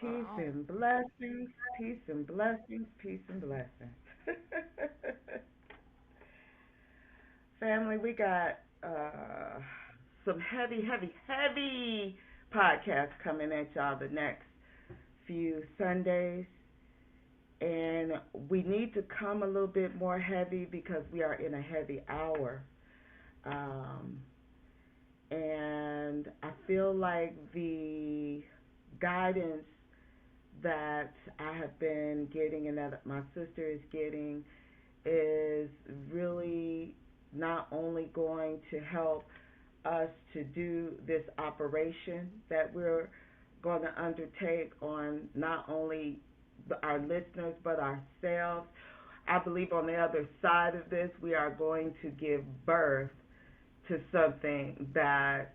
Peace and blessings, peace and blessings, peace and blessings. Family, we got some heavy podcasts coming at y'all the next few Sundays. And we need to come a little bit more heavy because we are in a heavy hour. Um, and I feel like the guidance that I have been getting and that my sister is getting is really not only going to help us to do this operation that we're going to undertake on not only our listeners but ourselves. I believe on the other side of this, we are going to give birth to something that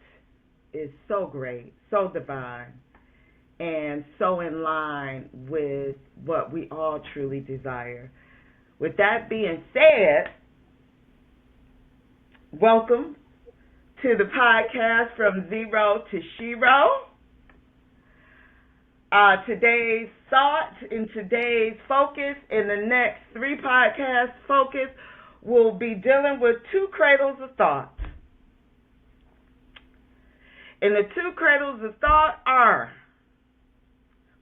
is so great, so divine, and so in line with what we all truly desire. With that being said, welcome to the podcast From Zero to SHERO. Today's thought in today's focus in the next three podcasts focus will be dealing with two cradles of thought. And the two cradles of thought are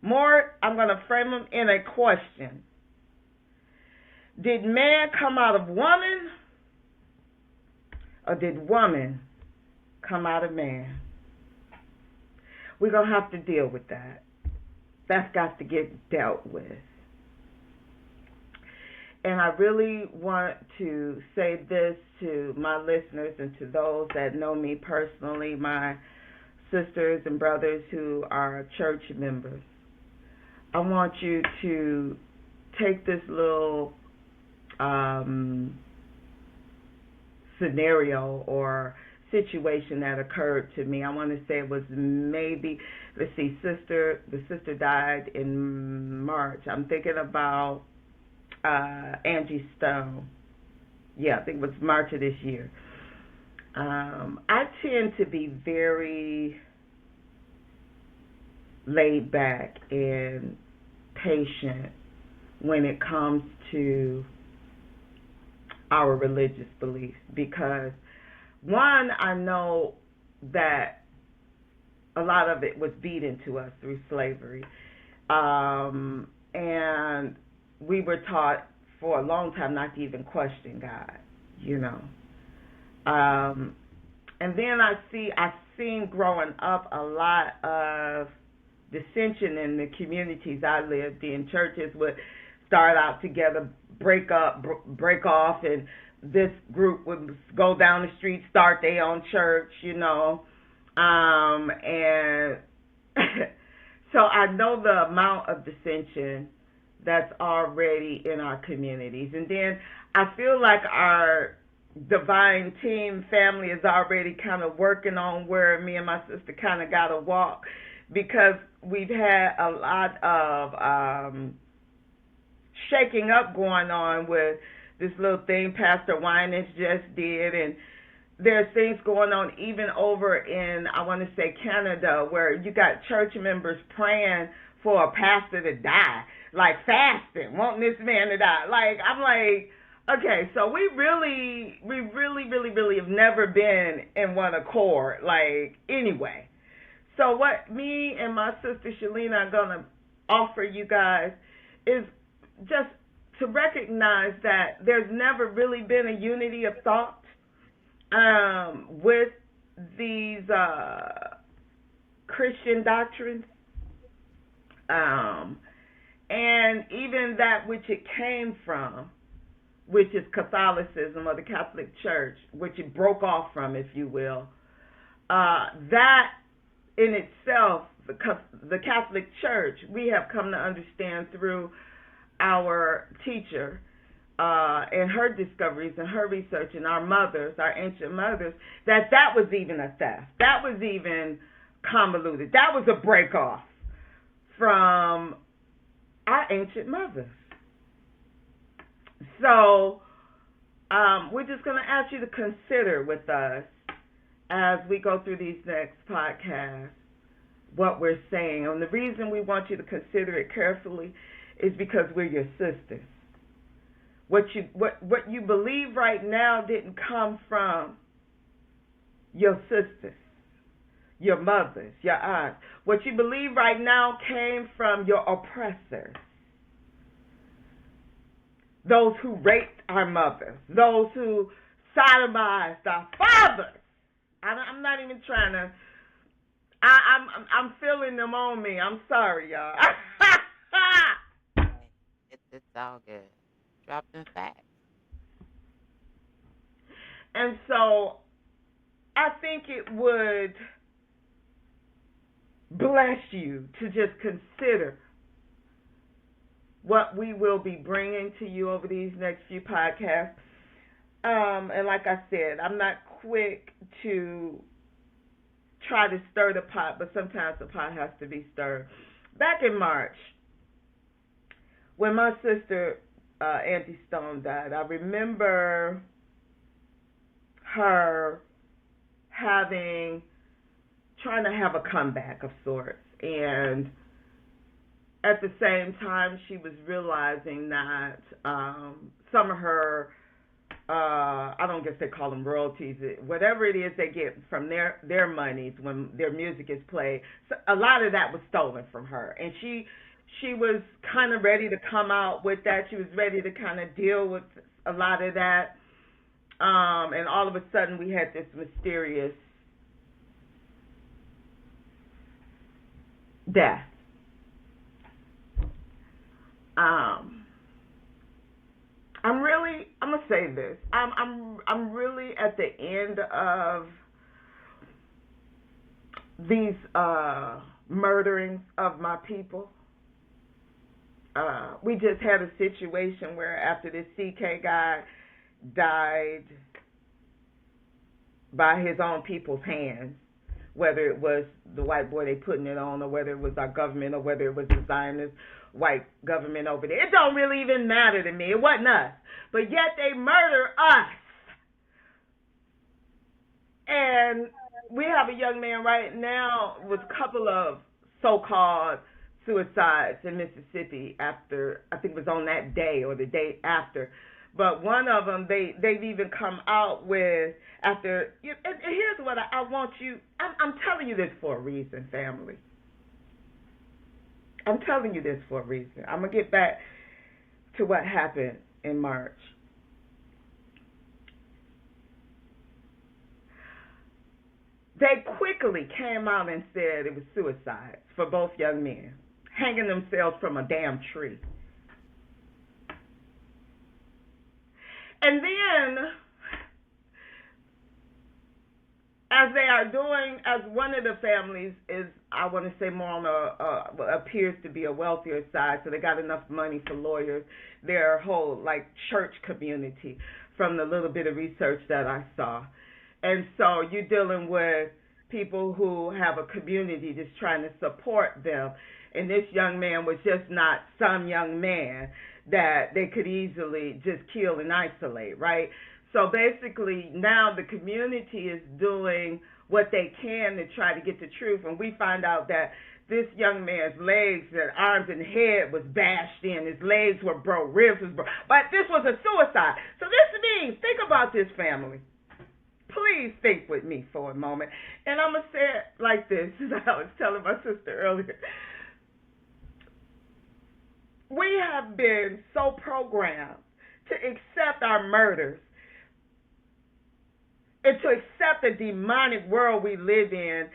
more, I'm going to frame them in a question. Did man come out of woman, or did woman come out of man? We're going to have to deal with that. That's got to get dealt with. And I really want to say this to my listeners and to those that know me personally, my sisters and brothers who are church members. I want you to take this little scenario or situation that occurred to me. I want to say it was maybe, the sister died in March. I'm thinking about Angie Stone. Yeah, I think it was March of this year. I tend to be very laid back and patient when it comes to our religious beliefs because, one, I know that a lot of it was beat into us through slavery. And we were taught for a long time not to even question God, you know. And then I've seen growing up a lot of dissension in the communities I lived in. Churches would start out together, break up, break off, and this group would go down the street, start their own church, you know. And so I know the amount of dissension that's already in our communities. And then I feel like our divine team family is already kind of working on where me and my sister kind of got to walk because we've had a lot of shaking up going on with this little thing Pastor Winans just did, and there's things going on even over in, I want to say, Canada, where you got church members praying for a pastor to die, like fasting, wanting this man to die. Like, I'm like, okay, so we really have never been in one accord, like, anyway. So what me and my sister Shalina are going to offer you guys is just to recognize that there's never really been a unity of thought with these Christian doctrines, and even that which it came from, which is Catholicism or the Catholic Church, which it broke off from, if you will. That in itself, the Catholic Church, we have come to understand through our teacher and her discoveries and her research and our mothers, our ancient mothers, that was even a theft. That was even convoluted. That was a break off from our ancient mothers. So we're just going to ask you to consider with us as we go through these next podcasts what we're saying. And the reason we want you to consider it carefully is because we're your sisters. What you believe right now didn't come from your sisters, your mothers, your aunts. What you believe right now came from your oppressors. Those who raped our mothers, those who sodomized our fathers. I'm not even trying to. I'm feeling them on me. I'm sorry, y'all. It's all good. Drop them facts. And so I think it would bless you to just consider what we will be bringing to you over these next few podcasts. And like I said, I'm not quick to try to stir the pot, but sometimes the pot has to be stirred. Back in March, when my sister, Auntie Stone, died, I remember her trying to have a comeback of sorts. And at the same time, she was realizing that some of her, I don't guess they call them royalties, whatever it is they get from their monies when their music is played, so a lot of that was stolen from her. And she was kind of ready to come out with that. She was ready to kind of deal with a lot of that. And all of a sudden, we had this mysterious death. I'm gonna say this. I'm really at the end of these murderings of my people. We just had a situation where after this CK guy died by his own people's hands, whether it was the white boy they putting it on, or whether it was our government, or whether it was the Zionist white government over there. It don't really even matter to me. It wasn't us. But yet they murder us. And we have a young man right now with a couple of so-called suicides in Mississippi after, I think it was on that day or the day after. But one of them, they've even come out with, after, and here's what I want you, I'm telling you this for a reason, family. I'm telling you this for a reason. I'm going to get back to what happened in March. They quickly came out and said it was suicide for both young men, hanging themselves from a damn tree. And then, as they are doing, as one of the families is, I want to say more on appears to be a wealthier side, so they got enough money for lawyers, their whole, like, church community, from the little bit of research that I saw. And so you're dealing with people who have a community just trying to support them. And this young man was just not some young man that they could easily just kill and isolate, right? So basically now the community is doing what they can to try to get the truth. And we find out that this young man's legs and arms and head was bashed in. His legs were broke, ribs was broke. But this was a suicide. So this means, think about this, family. Please think with me for a moment. And I'm going to say it like this, as I was telling my sister earlier. We have been so programmed to accept our murders and to accept the demonic world we live in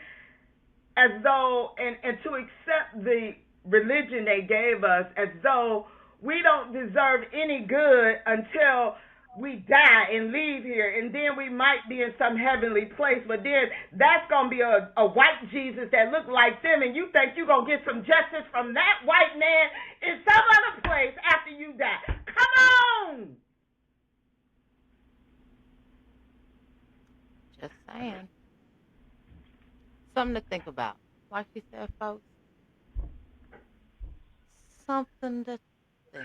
as though, and to accept the religion they gave us as though we don't deserve any good until we die and leave here, and then we might be in some heavenly place, but then that's going to be a white Jesus that look like them, and you think you're going to get some justice from that white man in some other place after you die. Come on! Just saying. Something to think about. Like she said, folks, something to think about.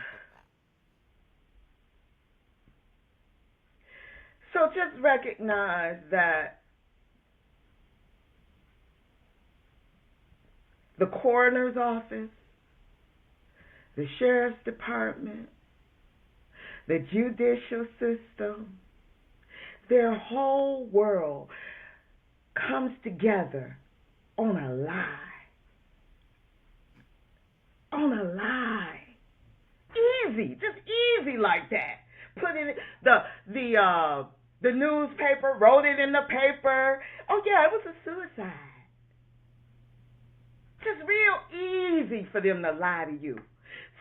So just recognize that the coroner's office, the sheriff's department, the judicial system, their whole world comes together on a lie. On a lie. Easy, just easy like that. Put it the newspaper wrote it in the paper. Oh yeah, it was a suicide. Just real easy for them to lie to you.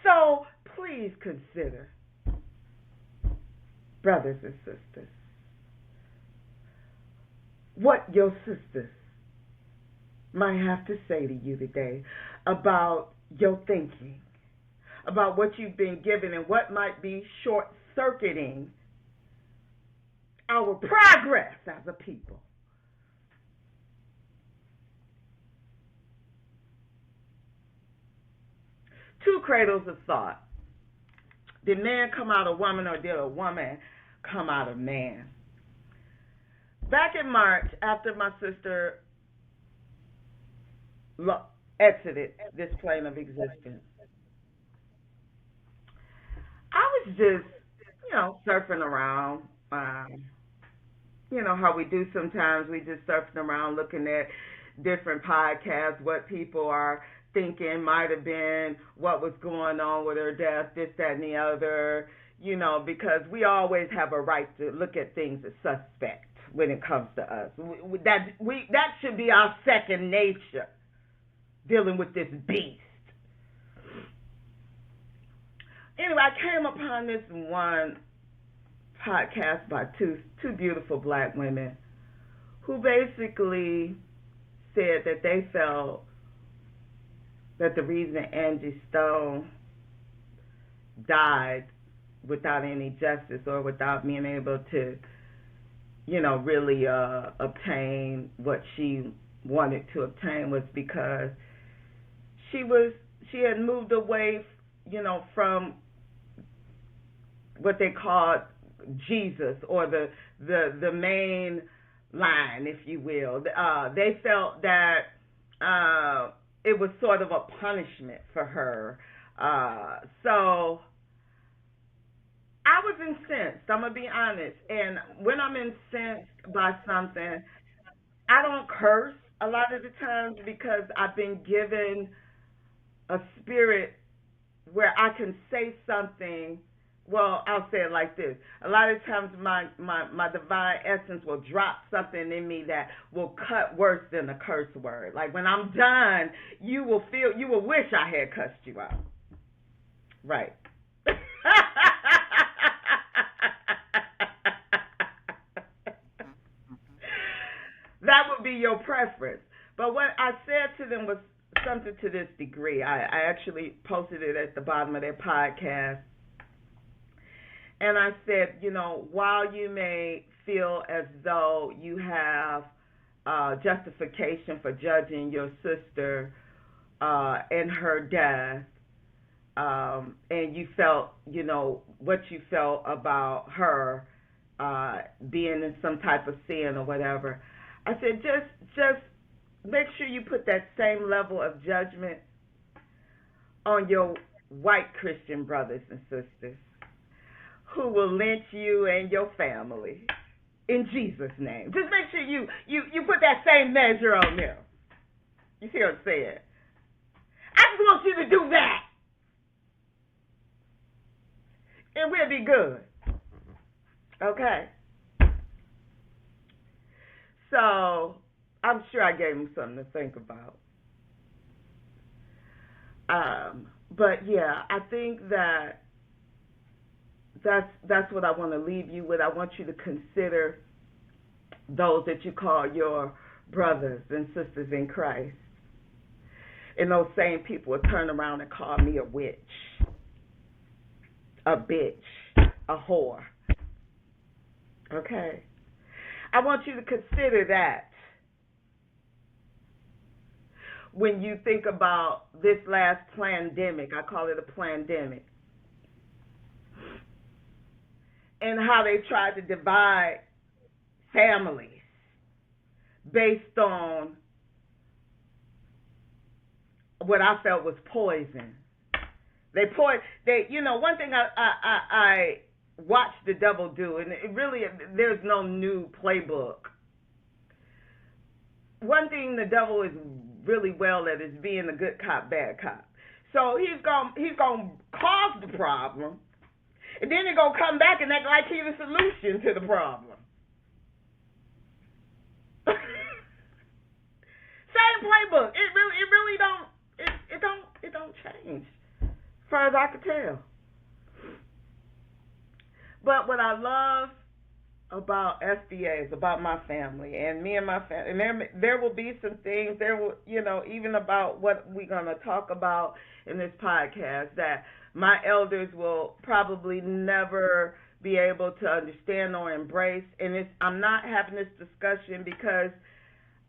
So please consider, brothers and sisters, what your sisters might have to say to you today about your thinking, about what you've been given and what might be short-circuiting our progress as a people. Two cradles of thought. Did man come out of woman, or did a woman come out of man? Back in March, after my sister exited this plane of existence, I was just, surfing around. How we do sometimes. We just surfing around looking at different podcasts, what people are thinking might have been, what was going on with her death, this, that, and the other, because we always have a right to look at things as suspect when it comes to us. That should be our second nature, dealing with this beast. Anyway, I came upon this one podcast by two beautiful black women who basically said that they felt that the reason Angie Stone died without any justice or without being able to, really obtain what she wanted to obtain was because she had moved away, from what they called Jesus, or the main line, if you will. They felt that it was sort of a punishment for her. So I was incensed. I'm going to be honest. And when I'm incensed by something, I don't curse a lot of the times because I've been given a spirit where I can say something. Well, I'll say it like this. A lot of times my divine essence will drop something in me that will cut worse than a curse word. Like when I'm done, you will wish I had cussed you out. Right. That would be your preference. But what I said to them was something to this degree. I actually posted it at the bottom of their podcast. And I said, while you may feel as though you have justification for judging your sister and her death, and you felt, what you felt about her being in some type of sin or whatever, I said, just make sure you put that same level of judgment on your white Christian brothers and sisters who will lynch you and your family in Jesus' name. Just make sure you put that same measure on them. You see what I'm saying? I just want you to do that, and we'll be good. Okay? So I'm sure I gave them something to think about. But yeah, I think that's what I want to leave you with. I want you to consider those that you call your brothers and sisters in Christ. And those same people will turn around and call me a witch, a bitch, a whore. Okay? I want you to consider that when you think about this last pandemic. I call it a pandemic. And how they tried to divide families based on what I felt was poison. One thing I watched the devil do, and it really, there's no new playbook. One thing the devil is really well at is being a good cop, bad cop. So he's gonna cause the problem, and then he's gonna come back and act like he's the solution to the problem. Same playbook. It really don't change, as far as I can tell. But what I love about SBA is about my family and me and my family. And there will be some things there will, even about what we're gonna talk about in this podcast that my elders will probably never be able to understand or embrace. And I'm not having this discussion because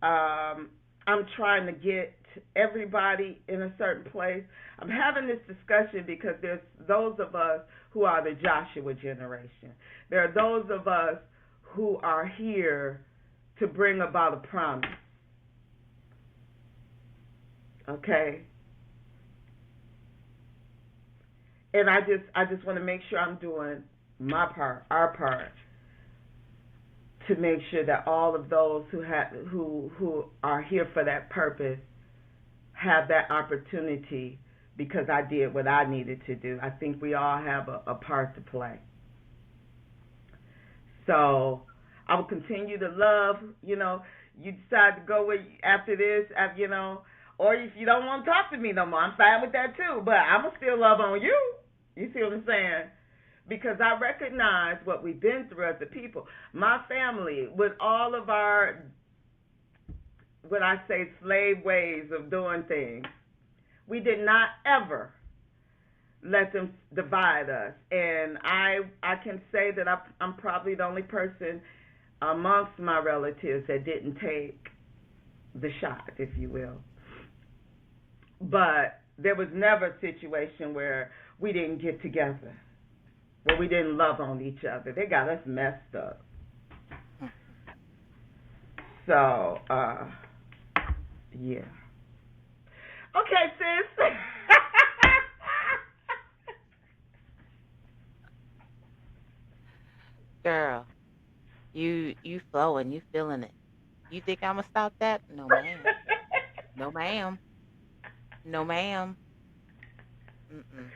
I'm trying to get everybody in a certain place. I'm having this discussion because there's those of us who are the Joshua generation. There are those of us who are here to bring about a promise. Okay? And I just want to make sure I'm doing my part, our part, to make sure that all of those who are here for that purpose have that opportunity, because I did what I needed to do. I think we all have a part to play. So I will continue to love, you decide to go with after this, or if you don't want to talk to me no more, I'm fine with that too. But I'm going to still love on you. You see what I'm saying? Because I recognize what we've been through as a people. My family, with all of our, what I say, slave ways of doing things, we did not ever let them divide us. And I can say that I'm probably the only person amongst my relatives that didn't take the shot, if you will. But there was never a situation where we didn't get together, where we didn't love on each other. They got us messed up. So, yeah. Okay, sis. Girl, you flowing, you feeling it. You think I'ma stop that? No, ma'am. No, ma'am. No, ma'am. Mm-mm.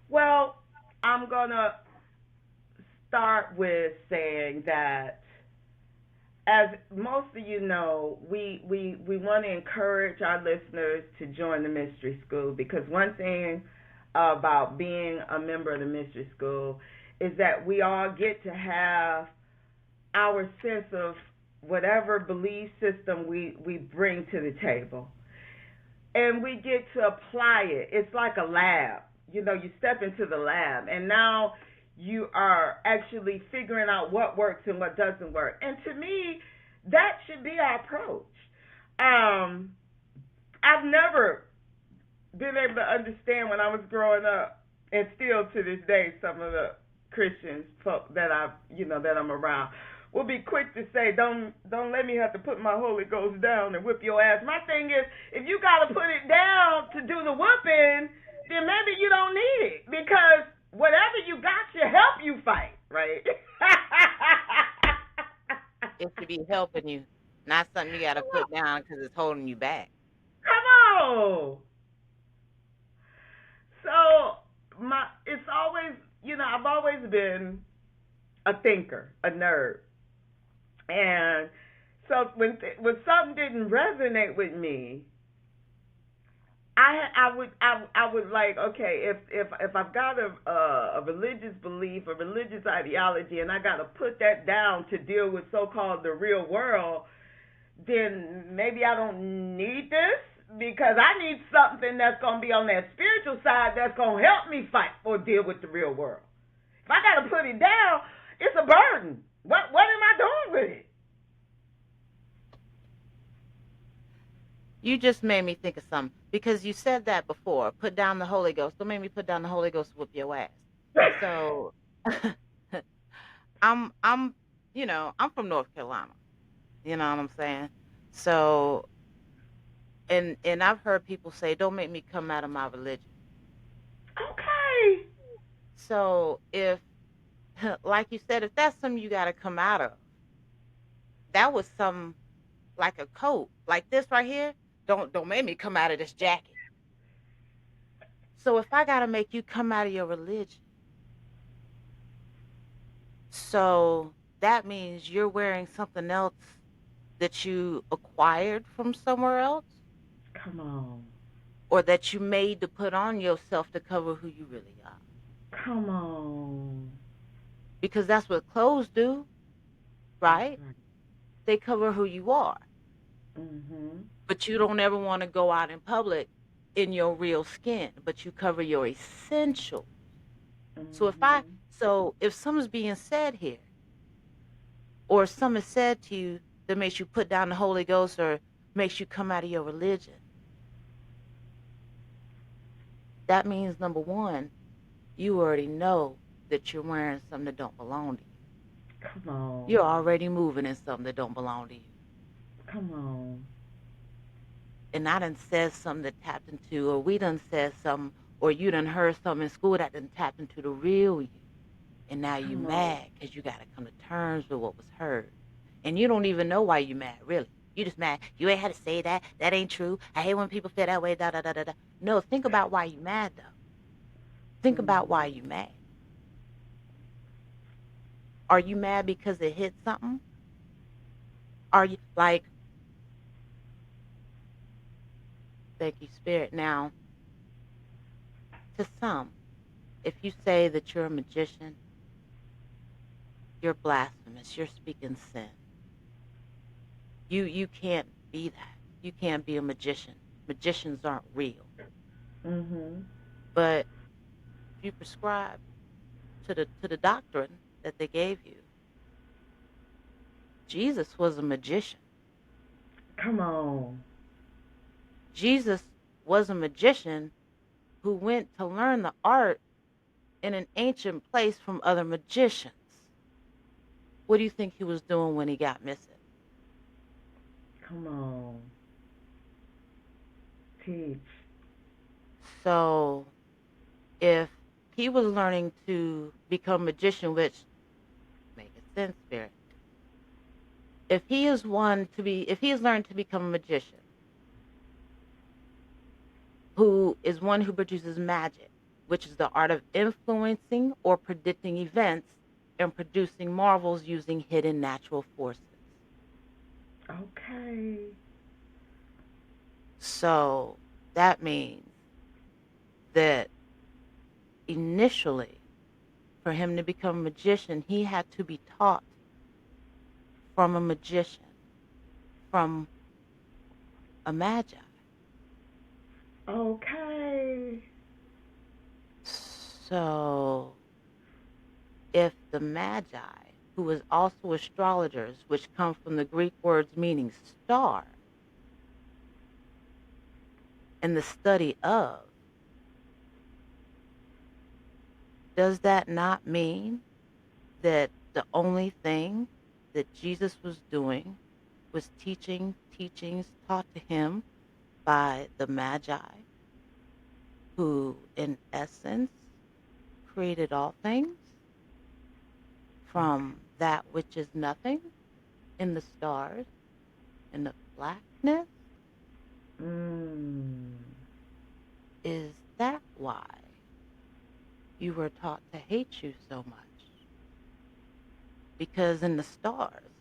Well, I'm going to start with saying that, as most of you know, we want to encourage our listeners to join the mystery school, because one thing about being a member of the mystery school is that we all get to have our sense of whatever belief system we bring to the table. And we get to apply it. It's like a lab. You step into the lab, and now you are actually figuring out what works and what doesn't work. And to me, that should be our approach. I've never been able to understand when I was growing up, and still to this day, some of the Christians folk that I'm around will be quick to say, don't let me have to put my Holy Ghost down and whip your ass. My thing is, if you got to put it down to do the whooping, then maybe you don't need it, because whatever you got should help you fight, right? It should be helping you, not something you got to put down because it's holding you back. Come on. So it's always, I've always been a thinker, a nerd. And so when something didn't resonate with me, I would like, okay, if I've got a religious belief, a religious ideology, and I got to put that down to deal with so-called the real world, then maybe I don't need this, because I need something that's going to be on that spiritual side that's going to help me fight or deal with the real world. If I got to put it down, it's a burden. What am I doing with it? You just made me think of something, because you said that before. Put down the Holy Ghost. Don't make me put down the Holy Ghost, whoop your ass. So, I'm I'm I'm from North Carolina. You know what I'm saying? So And I've heard people say, "Don't make me come out of my religion." Okay. So if, like you said, if that's something you got to come out of, that was some like a coat, like this right here. Don't make me come out of this jacket. So if I got to make you come out of your religion, so that means you're wearing something else that you acquired from somewhere else, Come on. or that you made to put on yourself to cover who you really are. Come on. Because that's what clothes do, That's right? right. They cover who you are. Mhm. But you don't ever want to go out in public in your real skin, but you cover your essentials. So Mhm. if something's being said here, or something is said to you that makes you put down the Holy Ghost or makes you come out of your religion, that means number one, you already know that you're wearing something that don't belong to you. Come on. You're already moving in something that don't belong to you. Come on. And I done said something that tapped into, or we done said something, or you done heard something in school that done tapped into the real you. And now you Come on. mad because you got to come to terms with what was heard. And you don't even know why you mad, really. You just mad. You ain't had to say that. That ain't true. I hate when people feel that way. Da da da da da. No, think about why you mad though. Think about why Mhm. you mad. Are you mad because it hit something? Are you like, thank you, Spirit? Now, to some, if you say that you're a magician, you're blasphemous. You're speaking sin. You can't be that. You can't be a magician. Magicians aren't real. Mhm. But if you prescribe to the doctrine that they gave you, Jesus was a magician. Come on. Jesus was a magician who went to learn the art in an ancient place from other magicians. What do you think he was doing when he got missing? Come on. Teach. So if he was learning to become a magician, which makes sense, Spirit. If he has learned to become a magician, who is one who produces magic, which is the art of influencing or predicting events and producing marvels using hidden natural forces. Okay. So that means that initially, for him to become a magician, he had to be taught from a magician, from a magi. Okay. So if the magi, who is also astrologers, which come from the Greek words meaning star, and the study of, does that not mean that the only thing that Jesus was doing was teaching teachings taught to him by the Magi, who in essence created all things Okay. from that which is nothing in the stars, in the blackness? Mm. Is that why you were taught to hate you so much? Because in the stars,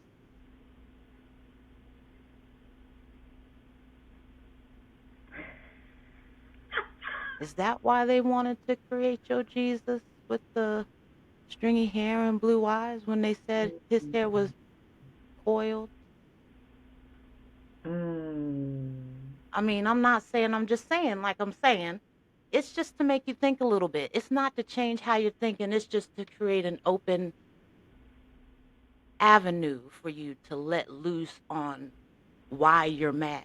is that why they wanted to create your Jesus with the stringy hair and blue eyes when they said his hair was coiled? Mm. I mean, I'm not saying, I'm just saying, like I'm saying, it's just to make you think a little bit. It's not to change how you're thinking, it's just to create an open avenue for you to let loose on why you're mad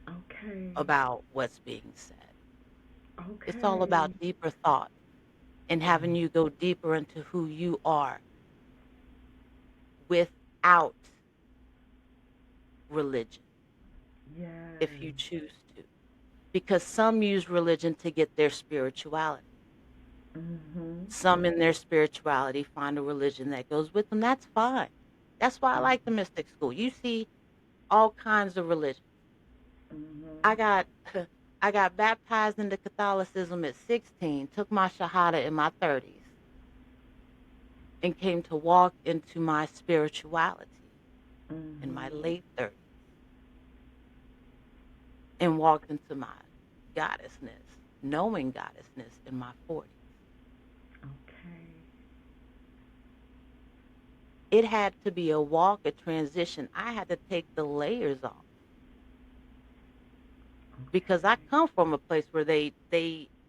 Okay. about what's being said. It's all Okay. about deeper thought and having you go deeper into who you are without religion. Yes. if you choose to. Because some use religion to get their spirituality. Mhm. Some in their spirituality find a religion that goes with them. That's fine. That's why I Mhm. like the mystic school. You see all kinds of religions. Mhm. I got I got baptized into Catholicism at 16, took my shahada in my 30s, and came to walk into my spirituality in my Mhm. late 30s, and walked into my goddessness, knowing goddessness in my 40s. Okay. It had to be a walk, a transition. I had to take the layers off because I Okay. come from a place where they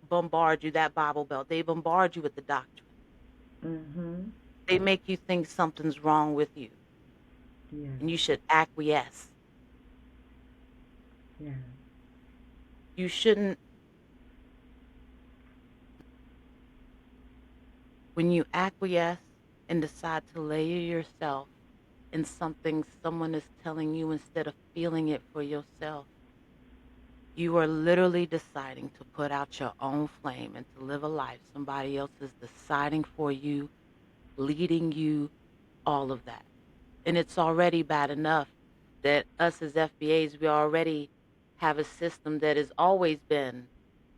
bombard you, that Bible belt. They bombard you with the doctrine. Mhm. They make you think something's wrong with you Yes. and you should acquiesce. Yes. You shouldn't. When you acquiesce and decide to layer yourself in something someone is telling you instead of feeling it for yourself, you are literally deciding to put out your own flame and to live a life somebody else is deciding for you, leading you, all of that. And it's already bad enough that us as FBAs, we already have a system that has always been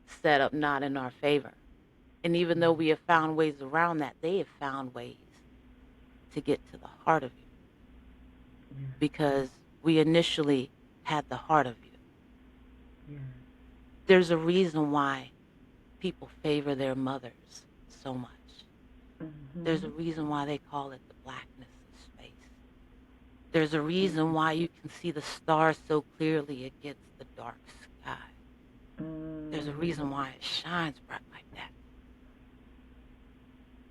set up not in our favor. And even though we have found ways around that, they have found ways to get to the heart of you Yes. because we initially had the heart of you. Yes. There's a reason why people favor their mothers so much. There's a Mhm. reason why they call it the blackness of space. There's a reason Mhm. why you can see the stars so clearly against the dark sky. There's a Mm. reason why it shines bright like that.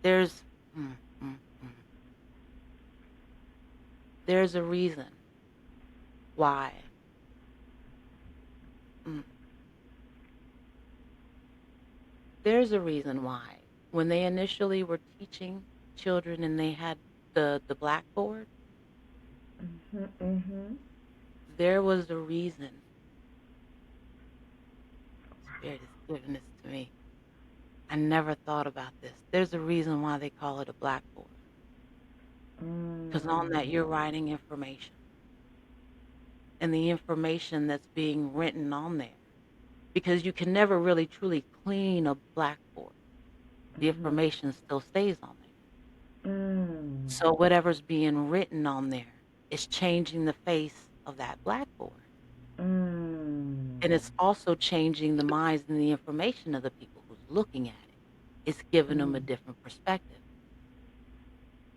There's mm, mm, mm. There's a reason why. Mm, there's a reason why when they initially were teaching children and they had the blackboard, Mhm. Mhm. there was a reason. Spirit is giving this to me. I never thought about this. There's a reason why they call it a blackboard. Because on Mm. that, you're writing information. And the information that's being written on there. Because you can never really truly clean a blackboard. The Mhm. information still stays on there. Mm. So whatever's being written on there is changing the face of that blackboard. Mm. And it's also changing the minds and the information of the people who's looking at it. It's giving them a Mm. different perspective.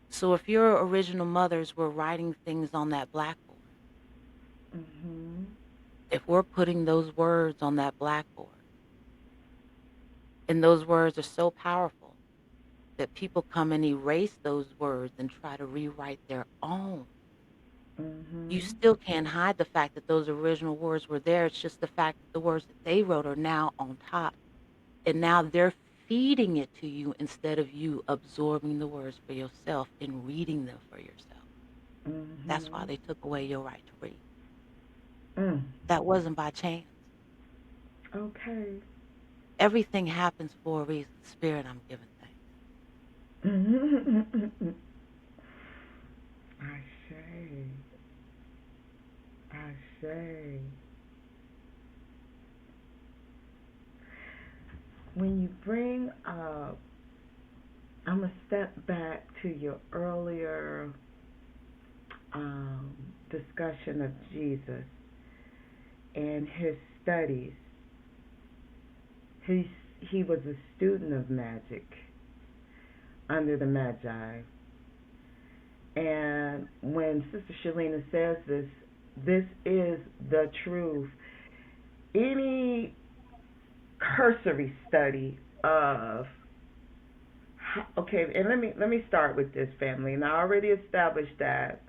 So if your original mothers were writing things on that blackboard, Mhm. if we're putting those words on that blackboard, and those words are so powerful that people come and erase those words and try to rewrite their own, you Mhm. still can't hide the fact that those original words were there. It's just the fact that the words that they wrote are now on top. And now they're feeding it to you instead of you absorbing the words for yourself and reading them for yourself. That's why Mhm. they took away your right to read. Mm. That wasn't by chance. Okay. Everything happens for a reason. Spirit, I'm giving thanks. Mhm. I say. I say. When you bring up, I'm gonna step back to your earlier discussion of Jesus and his studies. He he was a student of magic under the Magi, and when Sister Shalina says this, this is the truth. Any cursory study of okay, and let me start with this family. And I already established that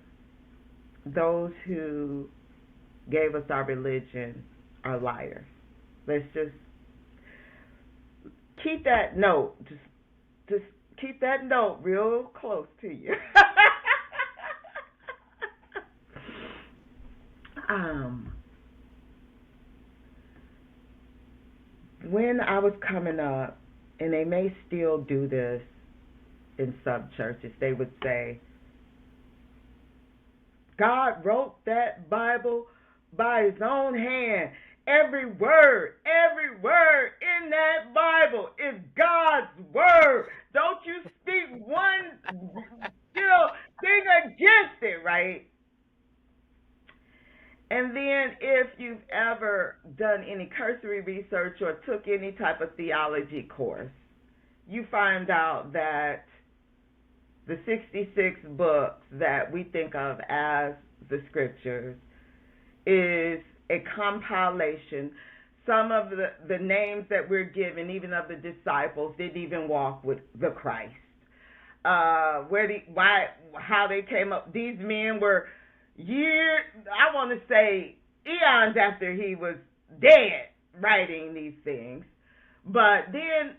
those who gave us our religion are liars. Let's just keep that note. Just keep that note real close to you. um, when I was coming up, and they may still do this in some churches, they would say, God wrote that Bible by his own hand. Every word in that Bible is God's word. Don't you speak one, thing against it, right? And then if you've ever done any cursory research or took any type of theology course, you find out that the 66 books that we think of as the scriptures is a compilation. Some of the names that we're given, even of the disciples, didn't even walk with the Christ. How they came up. These men were years, I want to say eons after he was dead, writing these things. But then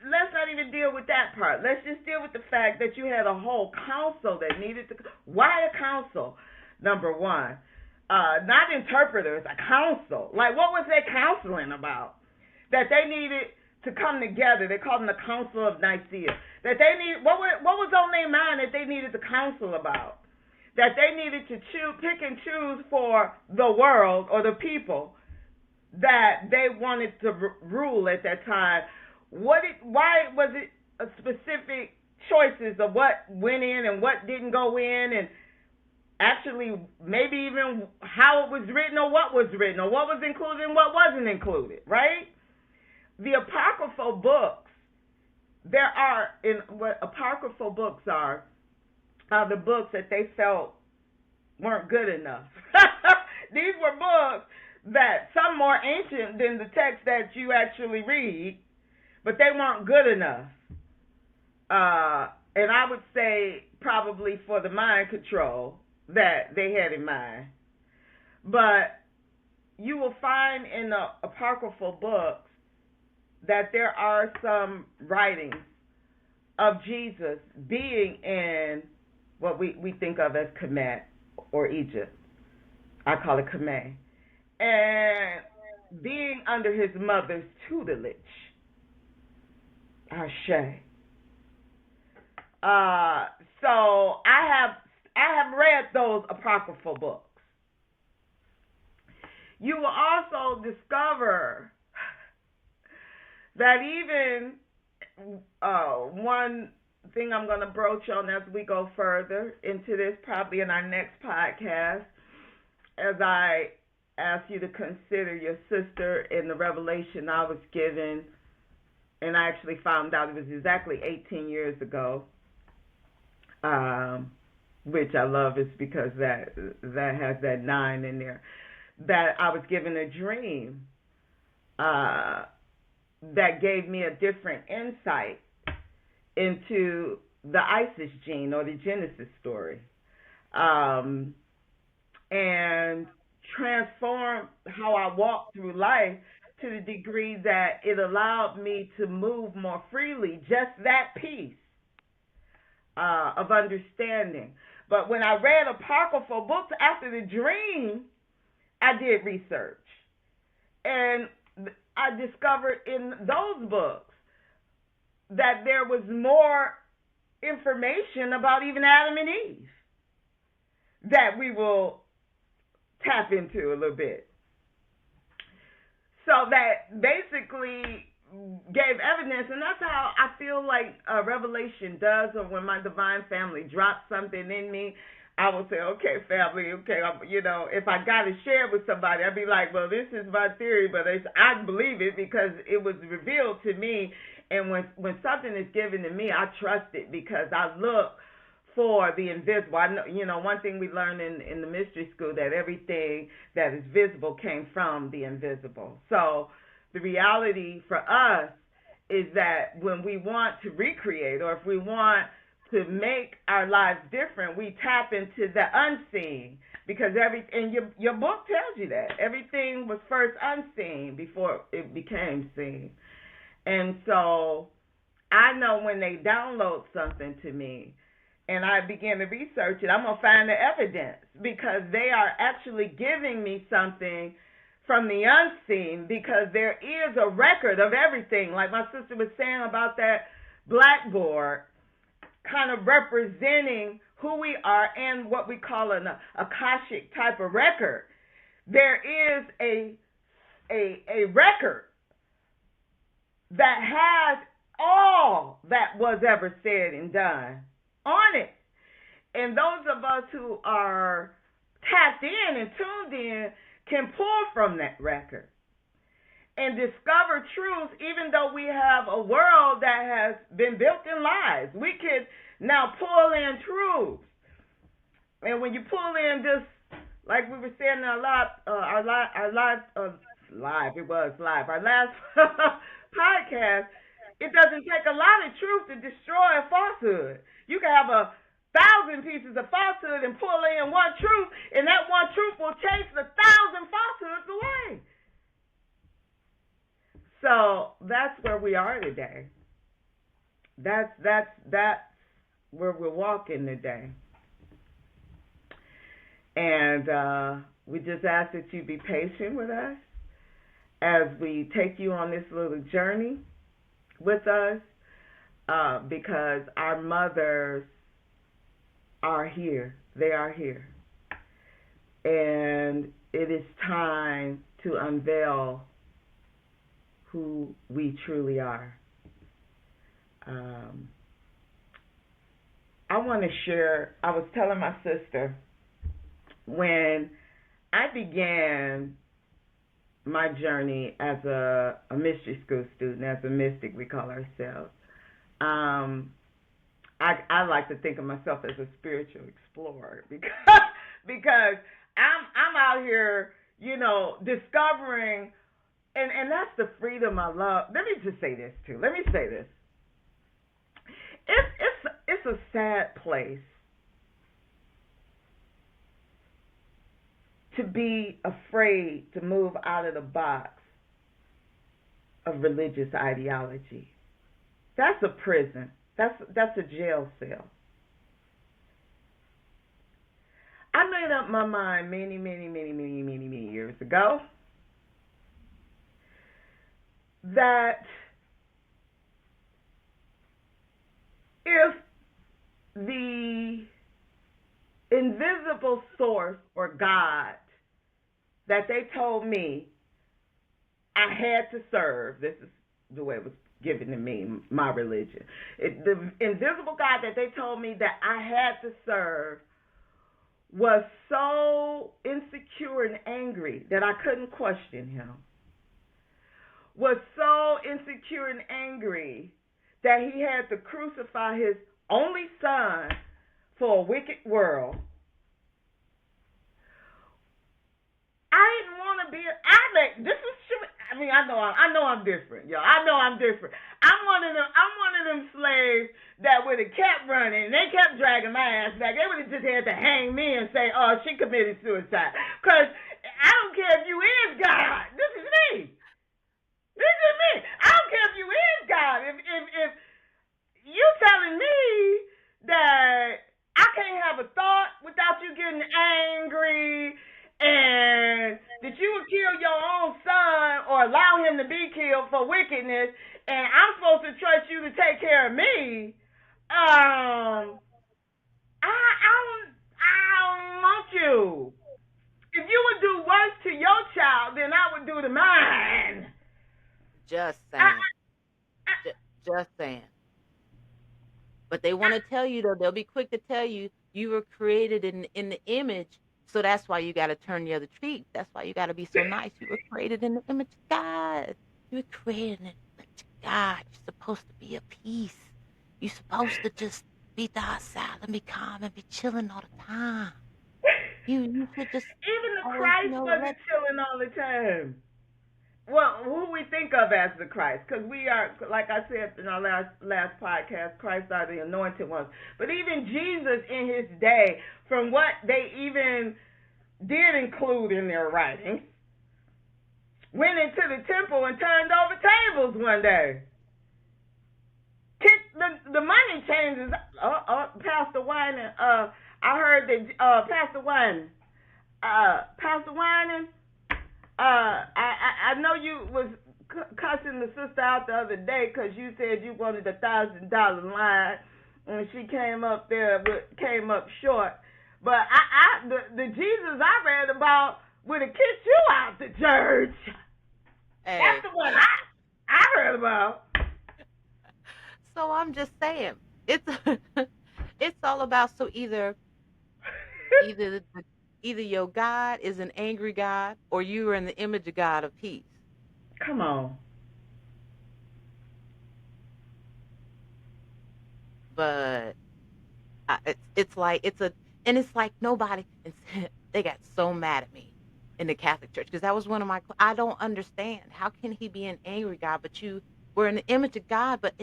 let's not even deal with that part. Let's just deal with the fact that you had a whole council that needed to. Why a council? Number one, not interpreters, a council. Like, what was they counseling about? That they needed to come together. They called them the Council of Nicaea. That they need what was on their mind that they needed to counsel about? That they needed to pick and choose for the world or the people that they wanted to rule at that time. Why was it a specific choices of what went in and what didn't go in, and actually maybe even how it was written or what was written or what was included and what wasn't included, right? The apocryphal books, what apocryphal books are the books that they felt weren't good enough. These were books that some more ancient than the text that you actually read, but they weren't good enough. And I would say probably for the mind control that they had in mind. But you will find in the apocryphal books that there are some writings of Jesus being in what we think of as Kemet or Egypt. I call it Kemet. And being under his mother's tutelage. Ashe. So I have read those apocryphal books. You will also discover that even one thing I'm going to broach on as we go further into this, probably in our next podcast, as I ask you to consider your sister in the revelation I was given, and I actually found out it was exactly 18 years ago, which I love is because that has that 9 in there, that I was given a dream that gave me a different insight into the Isis gene or the Genesis story, and transformed how I walked through life to the degree that it allowed me to move more freely, just that piece of understanding. But when I read apocryphal books after the dream, I did research. And I discovered in those books that there was more information about even Adam and Eve that we will tap into a little bit. So that basically gave evidence, and that's how I feel like Revelation does, or when my divine family drops something in me, I will say, okay, family, okay, if I got to share it with somebody, I'd be like, well, this is my theory, but I believe it because it was revealed to me. And when something is given to me, I trust it because I look for the invisible. I know, one thing we learned in the mystery school, that everything that is visible came from the invisible. So the reality for us is that when we want to recreate, or if we want to make our lives different, we tap into the unseen, because your book tells you that everything was first unseen before it became seen. And so I know when they download something to me and I begin to research it, I'm going to find the evidence, because they are actually giving me something from the unseen, because there is a record of everything. Like my sister was saying about that blackboard, kind of representing who we are and what we call an Akashic type of record. There is a record that has all that was ever said and done on it. And those of us who are tapped in and tuned in can pull from that record and discover truths, even though we have a world that has been built in lies. We can now pull in truths. And when you pull in this, like we were saying our last podcast, it doesn't take a lot of truth to destroy a falsehood. You can have 1,000 pieces of falsehood and pull in one truth, and that one truth will chase 1,000 falsehoods away. So that's where we are today. That's where we're walking today. And we just ask that you be patient with us as we take you on this little journey with us, because our mothers are here. They are here. And it is time to unveil who we truly are. I want to share, I was telling my sister, when I began my journey as a mystery school student, as a mystic, we call ourselves, I like to think of myself as a spiritual explorer because I'm out here, discovering, and that's the freedom I love. Let me just say this too. Let me say this. It's a sad place to be afraid to move out of the box of religious ideology. That's a prison. That's a jail cell. I made up my mind many years ago that if the invisible source or God that they told me I had to serve, this is the way it was given to me, my religion, the invisible God that they told me that I had to serve was so insecure and angry that I couldn't question him, was so insecure and angry that he had to crucify his only son for a wicked world. I didn't want to be. I know I'm different, y'all. I know I'm different. I'm one of them slaves that would have kept running. They kept dragging my ass back. They would have just had to hang me and say, "Oh, she committed suicide." Because I don't care if you is God. This is me. This is me. I don't care if you is God. If you telling me that I can't have a thought without you getting angry, and that you would kill your own son or allow him to be killed for wickedness, and I'm supposed to trust you to take care of me, I don't want you. If you would do worse to your child than I would do to mine. Just saying. Just saying. But they want to tell you, though, they'll be quick to tell you, you were created in the image, so that's why you got to turn the other cheek. That's why you got to be so nice. You were created in the image of God. You were created in the image of God. You're supposed to be at peace. You're supposed to just be docile and be calm and be chilling all the time. You should just... Even the Christ wasn't chilling all the time. Well, who we think of as the Christ, because we are, like I said in our last podcast, Christ are the anointed ones. But even Jesus in his day, from what they even did include in their writings, went into the temple and turned over tables one day. Kicked the money changers. Pastor Winan, I heard that Pastor Winan I know you was cussing the sister out the other day because you said you wanted $1,000 line, and she came up short. But the Jesus I read about would have kicked you out the church. That's Hey, the one I heard about. so I'm just saying, it's it's all about, so either the, either your God is an angry God, or you are in the image of God of peace. Come on. But it's like it's a and it's like nobody and they got so mad at me in the Catholic Church, because that was one of my I don't understand, how can he be an angry God, but you were in the image of God, but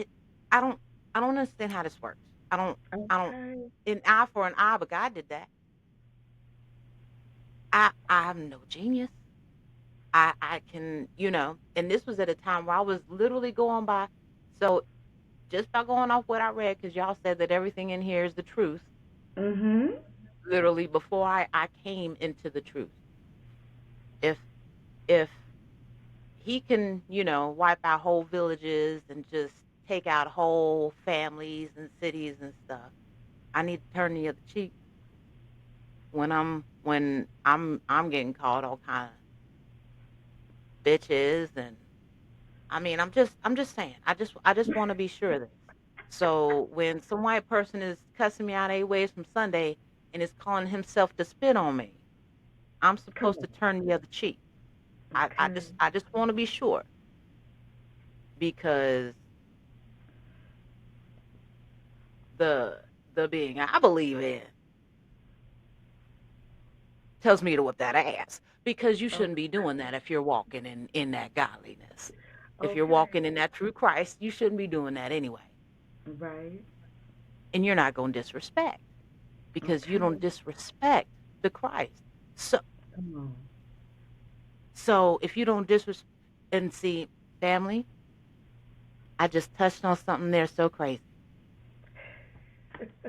I don't I don't understand how this works. I don't Okay. an eye for an eye, but God did that. I'm no genius. I can, and this was at a time where I was literally going by, so just by going off what I read, because y'all said that everything in here is the truth. Mhm. Literally before I came into the truth. If if he can, wipe out whole villages and just take out whole families and cities and stuff, I need to turn the other cheek when I'm getting called all kind of bitches. And I mean, I'm just saying. I just want to be sure of this. So when some white person is cussing me out 8 ways from Sunday and is calling himself to spit on me, I'm Come supposed to on. turn the other cheek. I, I Okay. just I just want to be sure, because the the being I believe in tells me to whip that ass, because you shouldn't be doing that if you're walking in that godliness. If you're Okay. walking in that true Christ, you shouldn't be doing that anyway. Right. And you're not going to disrespect, because you don't Okay. disrespect the Christ. So Come on. so if you don't disrespect, and see, family, I just touched on something there so crazy.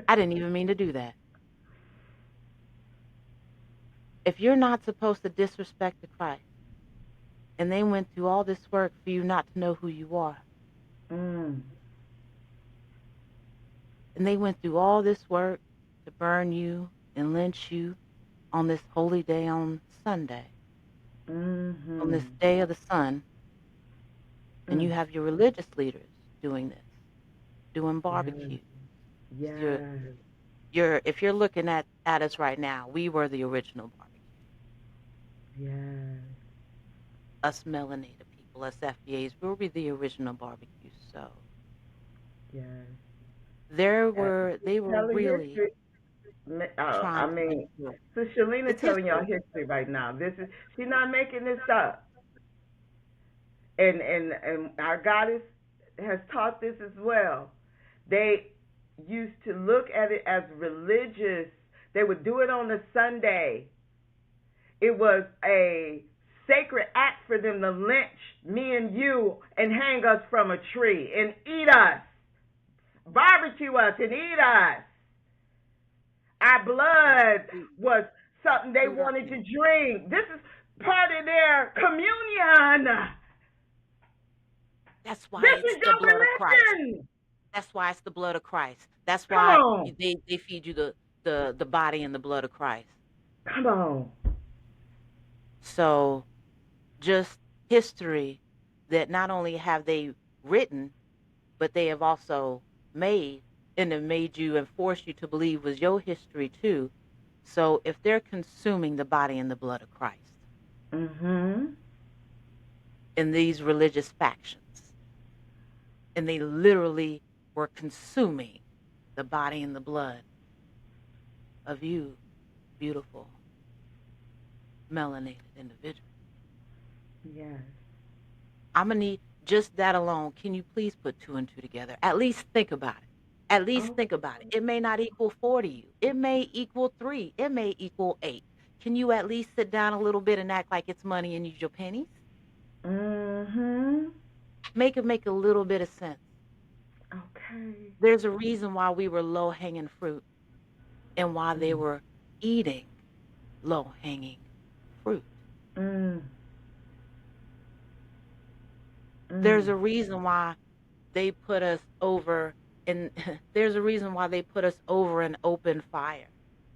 I didn't even mean to do that. If you're not supposed to disrespect the Christ, and they went through all this work for you not to know who you are, Mm. and they went through all this work to burn you and lynch you on this holy day on Sunday, on this Mhm. day of the sun, and Mm. you have your religious leaders doing this, doing Yes. barbecue. You're, Yes. if you're looking at us right now, we were the original barbecue. Yes. Us melanated people, us FBAs, we were the original barbecue. So Yes. they She's were telling really history. trying I to make mean, sure. so Shalina It's telling y'all history. history right now. This is she's not making this up. And our goddess has taught this as well. They used to look at it as religious. They would do it on a Sunday. It was a sacred act for them to lynch me and you and hang us from a tree and eat us, barbecue us and eat us. Our Yeah, blood was something they food our wanted to enemy. drink. This is part of their communion. That's why This it's is the your blood of Christ. religion. That's why it's the blood of Christ. That's Come why on. they feed you the body and the blood of Christ. Come on. So just history that not only have they written, but they have also made, and have made you and forced you to believe was your history too. So if they're consuming the body and the blood of Christ Mhm. in these religious factions, and they literally were consuming the body and the blood of you, beautiful, melanated individual. Yes. I'm gonna need just that alone. Can you please put two and two together? At least think about it. At least Oh. think about it. It may not equal four to you. It may equal three. It may equal eight. Can you at least sit down a little bit and act like it's money and use your pennies? Mhm. Make it make a little bit of sense. Okay. There's a reason why we were low hanging fruit and why they Mm. were eating low hanging fruit. Mm. There's Mm. a reason why they put us over in there's a reason why they put us over an open fire.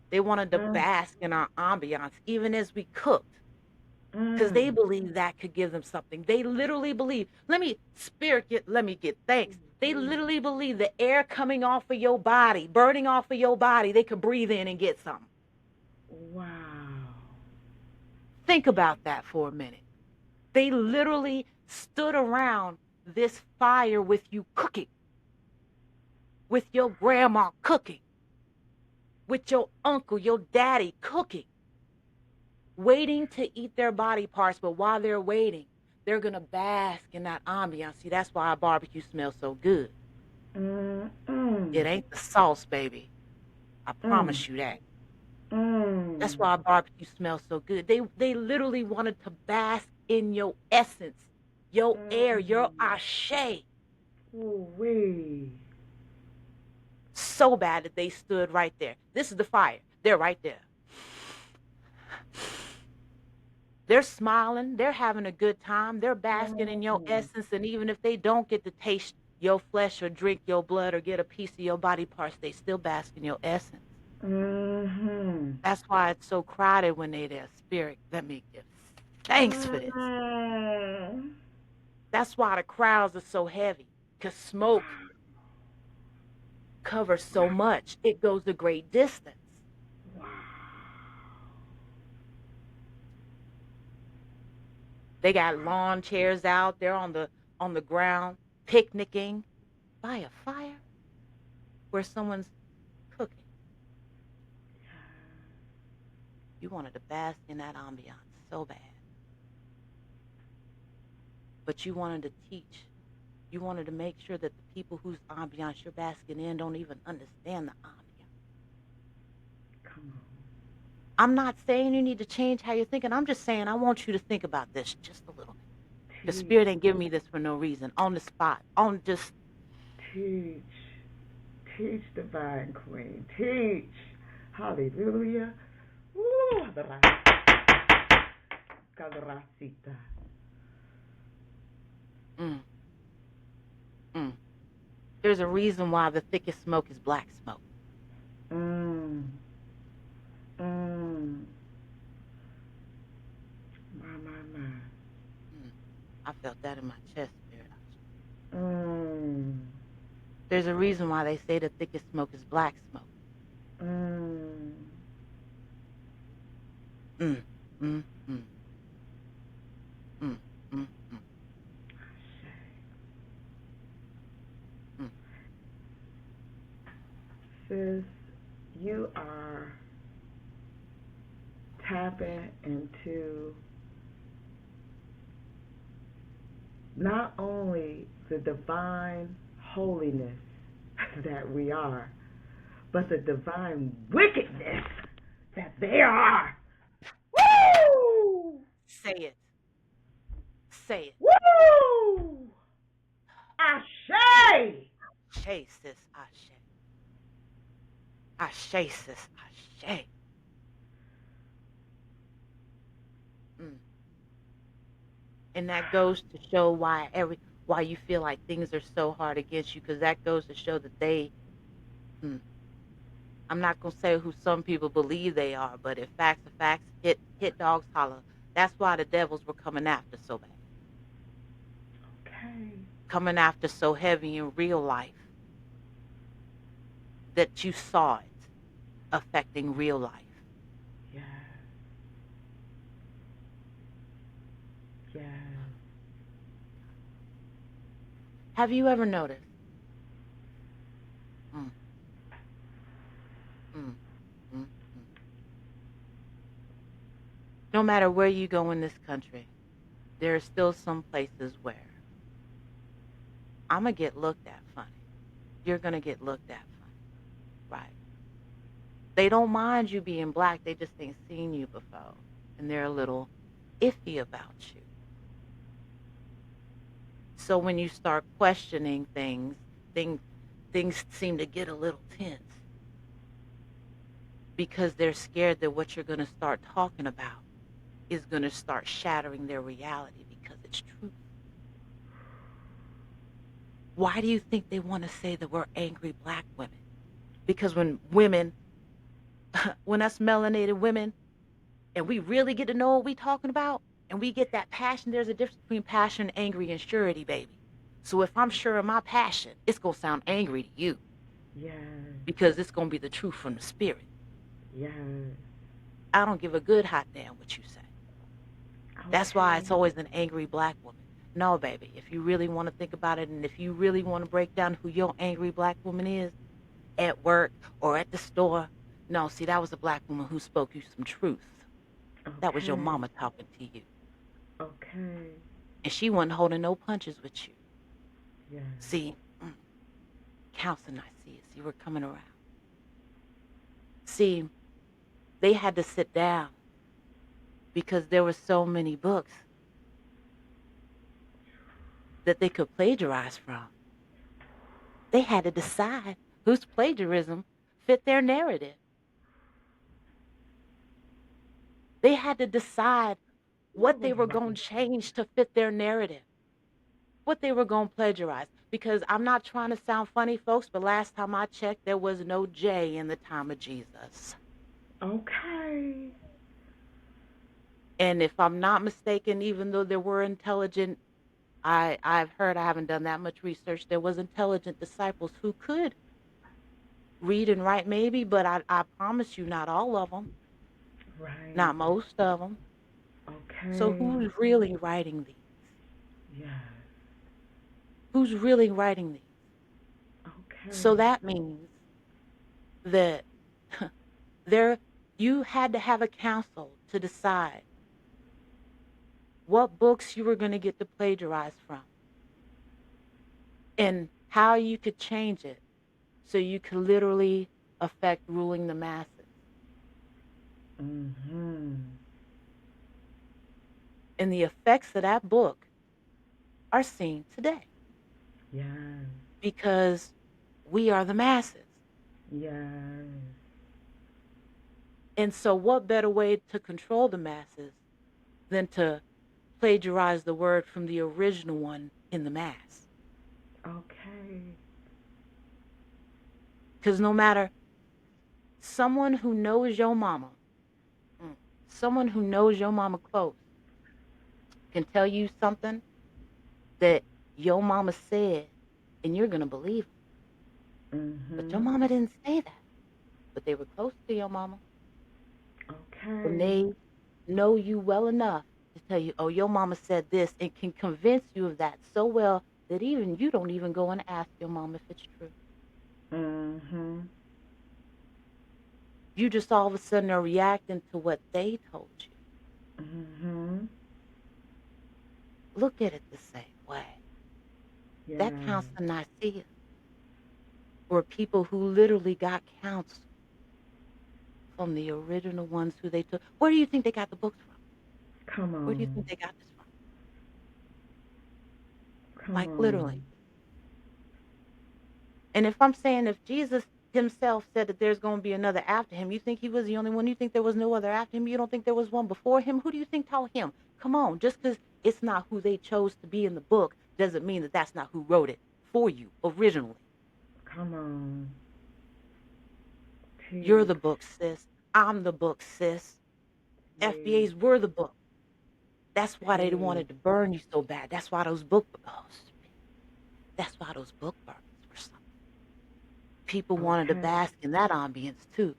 They wanted to Mm. bask in our ambiance even as we cooked because they Mm. believe that could give them something. They literally believe, let me get thanks. They literally believe the air coming off of your body, burning off of your body, they could breathe in and get something. Wow. Think about that for a minute. They literally stood around this fire with you cooking, with your grandma cooking, with your uncle, your daddy cooking, waiting to eat their body parts. But while they're waiting, they're going to bask in that ambiance. See, that's why our barbecue smells so good. Mm. Mm. It ain't the sauce, baby. I Mm. promise you that. That's Mm. why our barbecue smells so good. They literally wanted to bask in your essence, your air, your Mm. ashe. Ooh-wee. So bad that they stood right there. This is the fire. They're right there. They're smiling. They're having a good time. They're basking in your Mm. essence. And even if they don't get to taste your flesh or drink your blood or get a piece of your body parts, they still bask in your essence. Mm-hmm. That's why it's so crowded when they there. Spirit, let me give thanks for this. Mm. That's why the crowds are so heavy. Because smoke covers so much. It goes a great distance. They got lawn chairs out. They're on the ground picnicking by a fire where someone's cooking. You wanted to bask in that ambiance so bad. But you wanted to teach. You wanted to make sure that the people whose ambiance you're basking in don't even understand the ambiance. Come on. I'm not saying you need to change how you're thinking. I'm just saying I want you to think about this just a little bit. The Teach. spirit ain't giving me this for no reason. On the spot. On just Teach. Teach, divine queen. Teach. Hallelujah. Ooh. Cadracita. mm, mm. There's a reason why the thickest smoke is black smoke. Mm. Mm. My. Mm. I felt that in my chest, spirit. Mm. There's a reason why they say the thickest smoke is black smoke. Mm. Mm, mm, mm, mm, mm, mm, mm. Sis, you are tapping into not only the divine holiness that we are, but the divine wickedness that they are. Woo! Say it. Say it. Woo! Ashe! Ashe, sis. Ashe. Ashe, sis. Ashe. Mm. And that goes to show why you feel like things are so hard against you, because that goes to show that mm, I'm not gonna say who some people believe they are, but if facts are facts, hit dogs holler. That's why the devils were coming after so bad, Okay. coming after so heavy in real life that you saw it affecting real life. Yes. Yes. Have you ever noticed? Mm, mm, mm, mm. No matter where you go in this country, there are still some places where I'm gonna get looked at funny. You're gonna get looked at funny, right? They don't mind you being black. They just ain't seen you before, and they're a little iffy about you. So when you start questioning things, things seem to get a little tense because they're scared that what you're going to start talking about is going to start shattering their reality because it's true. Why do you think they want to say that we're angry black women? Because when us melanated women, and we really get to know what we talking about, and we get that passion, there's a difference between passion, angry, and surety, baby. So if I'm sure of my passion, it's going to sound angry to you Yes. because it's going to be the truth from the spirit. Yes. I don't give a good hot damn what you say. That's why Okay. it's always an angry black woman. No, baby, if you really want to think about it and if you really want to break down who your angry black woman is at work or at the store, no, see, that was a black woman who spoke you some truth. That was your Okay. mama talking to you. Okay. And she wasn't holding no punches with you. Yes. See, Council Nicaea, see, we're coming around. See, they had to sit down because there were so many books that they could plagiarize from. They had to decide whose plagiarism fit their narrative. They had to decide What what was they were going right? to change to fit their narrative, what they were going to plagiarize. Because I'm not trying to sound funny, folks, but last time I checked, there was no J in the time of Jesus. Okay. And if I'm not mistaken, even though there were intelligent, I've heard, I haven't done that much research, there was intelligent disciples who could read and write maybe, but I promise you not all of them, Right. not most of them. So Okay. who's really writing these? Yes. Who's really writing these? So Okay. that means that there you had to have a council to decide what books you were going to get to plagiarize from and how you could change it so you could literally affect ruling the masses. Mhm. And the effects of that book are seen today Yes. because we are the masses. Yes. And so, what better way to control the masses than to plagiarize the word from the original one in the mass? Okay. Because no matter someone who knows your mama, mm, someone who knows your mama close, can tell you something that your mama said, and you're going to believe them. But your Mhm. mama didn't say that. But they were close to your mama. And Okay. they know you well enough to tell you, oh, your mama said this, and can convince you of that so well that even you don't even go and ask your mom if it's true. Mhm. You just all of a sudden are reacting to what they told you. Mhm. Look at it the same way. That Yes. Council of Nicaea were people who literally got counsel from the original ones who they took. Where do you think they got the books from? Come Where do you on. think they got this from? Come Like literally. on. And if I'm saying if Jesus himself said that there's going to be another after him, you think he was the only one? You think there was no other after him? You don't think there was one before him? Who do you think taught him? Come on, just because it's not who they chose to be in the book doesn't mean that that's not who wrote it for you originally. Come on. You're the Teach. book, sis. I'm the book, sis. Teach. FBA's were the book. That's why they Teach. wanted to burn you so bad. That's why those book, oh, that's why those book burnings were something. People wanted to Okay. bask in that ambience too.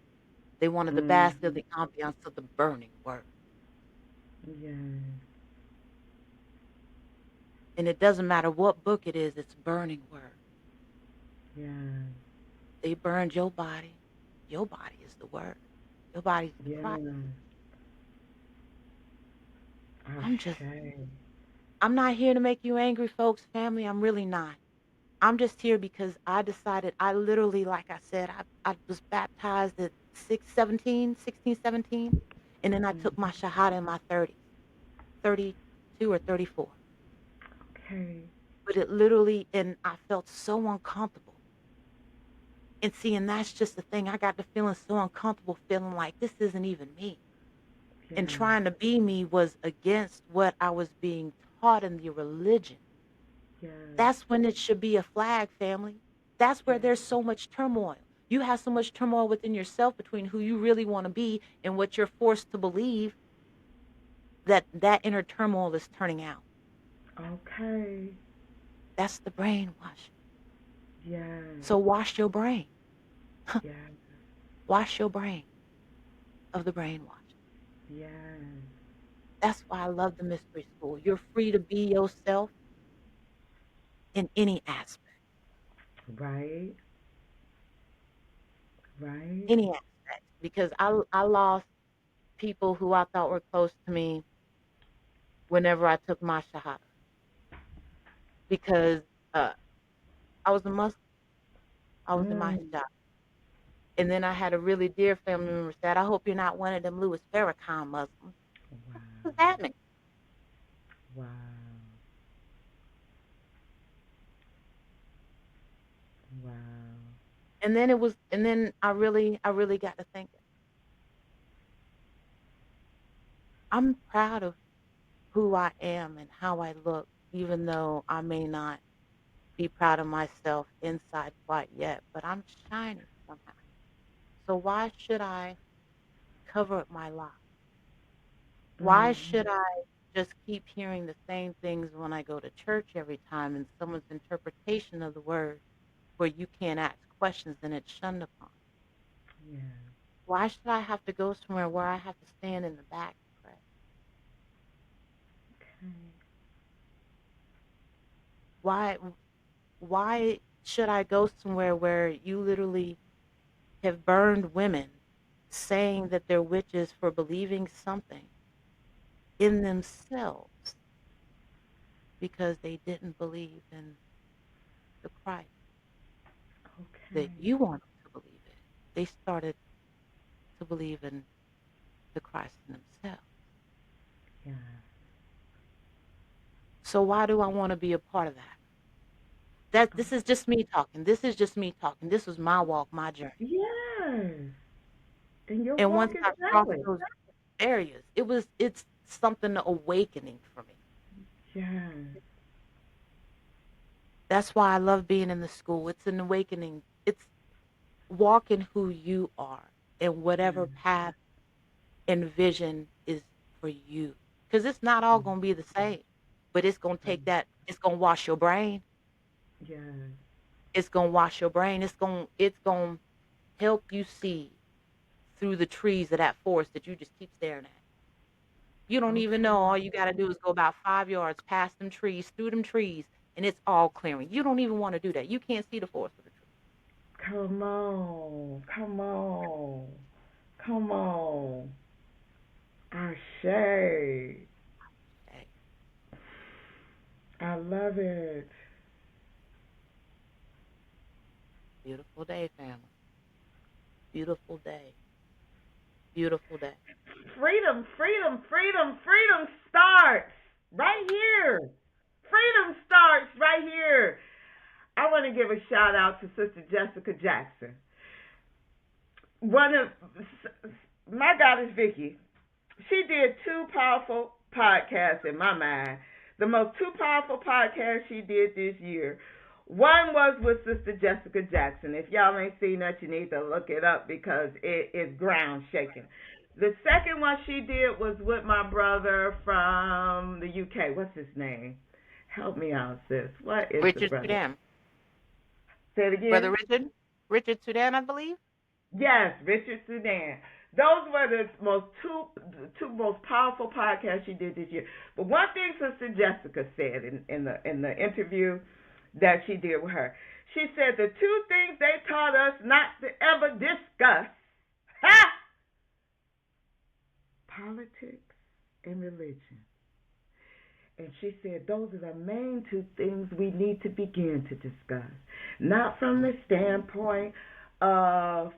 They wanted the bask of Mhm. the ambiance of the burning word. Yes. And it doesn't matter what book it is, it's burning word. Yes. They burned your body. Your body is the word. Your body's the Christ. Yes. I'm just, Ashe. I'm not here to make you angry, folks, family. I'm really not. I'm just here because I decided, I literally, like I said, I was baptized at 17, and then I took my Mhm. Shahada in my 30s, 32 or 34. Okay. But it literally, and I felt so uncomfortable. And see, and that's just the thing. I got to feeling so uncomfortable, feeling like this isn't even me. And Yes. trying to be me was against what I was being taught in the religion. Yes. That's when it should be a flag, family. That's where Yes. there's so much turmoil. You have so much turmoil within yourself between who you really want to be and what you're forced to believe that that inner turmoil is turning out. Okay. That's the brainwashing. Yes. So wash your brain. Yes. Wash your brain of the brainwashing. Yes. That's why I love the mystery school. You're free to be yourself in any aspect. Right. Right. Any aspect. Because I lost people who I thought were close to me whenever I took my shahada. Because uh, I was a Muslim. I was in my Mm. hijab. And then I had a really dear family member said, I hope you're not one of them Louis Farrakhan Muslims. Wow. What does that mean? Wow. Wow. And then I really got to thinking, I'm proud of who I am and how I look, even though I may not be proud of myself inside quite yet, but I'm shining somehow. So why should I cover up my lies? Why Mm. should I just keep hearing the same things when I go to church every time and someone's interpretation of the word where you can't ask questions and it's shunned upon? Yes. Why should I have to go somewhere where I have to stand in the back and pray? Okay. Why why should I go somewhere where you literally have burned women saying that they're witches for believing something in themselves because they didn't believe in the Christ that Okay. you wanted to believe in? They started to believe in the Christ in themselves. Yes. So why do I want to be a part of that? That Oh, this is just me talking. This is just me talking. This was my walk, my journey. yes. And your And walk once is I crossed valid. those barriers, it's something awakening for me. Yes. That's why I love being in the school. It's an awakening. It's walking who you are and whatever Yes. path and vision is for you. Because it's not all going to be the same, but it's going to Right. take that, it's going to wash your brain. Yes. It's going to wash your brain. It's going to help you see through the trees of that forest that you just keep staring at. You don't even know. Okay. All you got to do is go about 5 yards past them trees, through them trees, and it's all clearing. You don't even want to do that. You can't see the forest for the trees. Come on. Come on. Come on. Ashe. Hey, I love it. beautiful day, family. Beautiful day. Beautiful day. Freedom, freedom, freedom, freedom starts right here. Freedom starts right here. I want to give a shout out to Sister Jessica Jackson. One of my goddess Vicky. She did two powerful podcasts in my mind. The most two powerful podcasts she did this year. One was with Sister Jessica Jackson. If y'all ain't seen that, you need to look it up because it is ground shaking. The second one she did was with my brother from the UK. What's his name? Help me out, sis. What is the Richard brother? Sudan. Say it Brother again. Richard? Richard Sudan, I believe. Yes, Richard Sudan. Those were the two most powerful podcasts she did this year. But one thing Sister Jessica said in the interview that she did with her, she said the two things they taught us not to ever discuss, ha, politics and religion. And she said those are the main two things we need to begin to discuss. Not from Mm. the standpoint of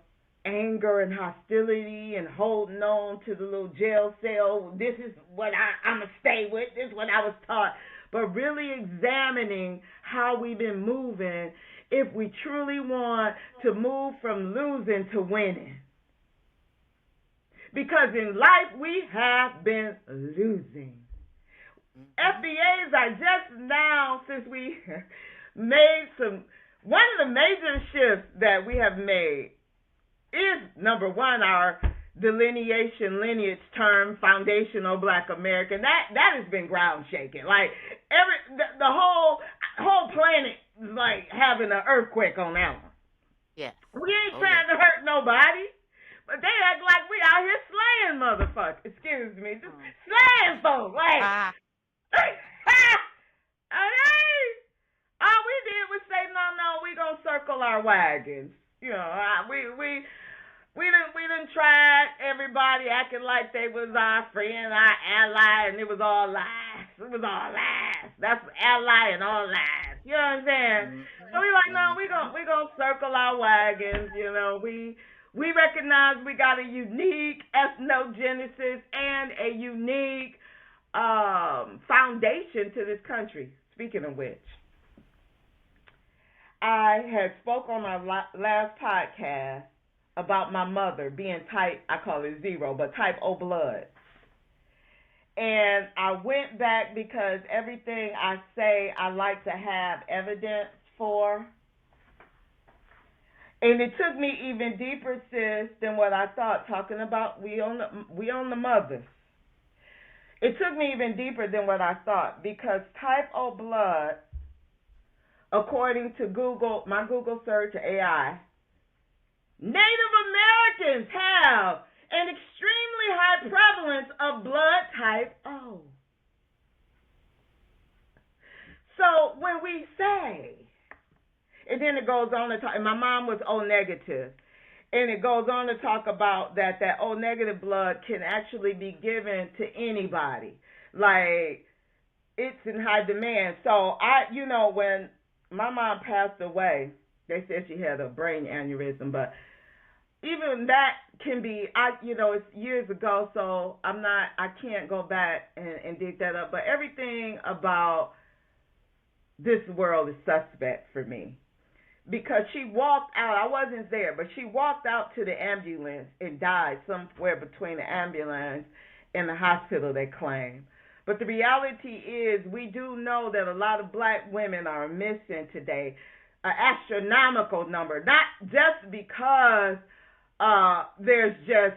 anger and hostility and holding on to the little jail cell. This is what I'm going to stay with. This is what I was taught. But really examining how we've been moving if we truly want to move from losing to winning. Because in life we have been losing. Mm-hmm. FBAs are just now, since we made one of the major shifts that we have made is, number one, our delineation lineage term, foundational Black American. That has been ground shaking. Like the whole planet is like having an earthquake on that one. Yes. We ain't Oh, trying yes. to hurt nobody. But they act like we out here slaying motherfuckers. Excuse me. Just slaying folks. Like, Ah, okay. All we did was say, no, we gonna circle our wagons. You know, we done tried everybody acting like they was our friend, our ally, and it was all lies. It was all lies. That's ally and all lies. You know what I'm saying? mm-hmm, So we like, no, mm-hmm. we gonna circle our wagons. You know, we recognize we got a unique ethnogenesis and a unique foundation to this country. Speaking of which, I had spoke on our last podcast about my mother being type, I call it zero, but type O blood. And I went back because everything I say I like to have evidence for. And it took me even deeper, sis, than what I thought, talking about we on the mothers. It took me even deeper than what I thought because type O blood, according to Google, my Google search AI, Native Americans have an extremely high prevalence of blood type O. So when we say, and then it goes on to talk, and my mom was O negative, and it goes on to talk about that O negative blood can actually be given to anybody. Like, it's in high demand. So when my mom passed away, they said she had a brain aneurysm, but even that can be, it's years ago, so I can't go back and dig that up. But everything about this world is suspect for me because she walked out. I wasn't there, but she walked out to the ambulance and died somewhere between the ambulance and the hospital, they claim. But the reality is, we do know that a lot of black women are missing today, an astronomical number, not just because there's just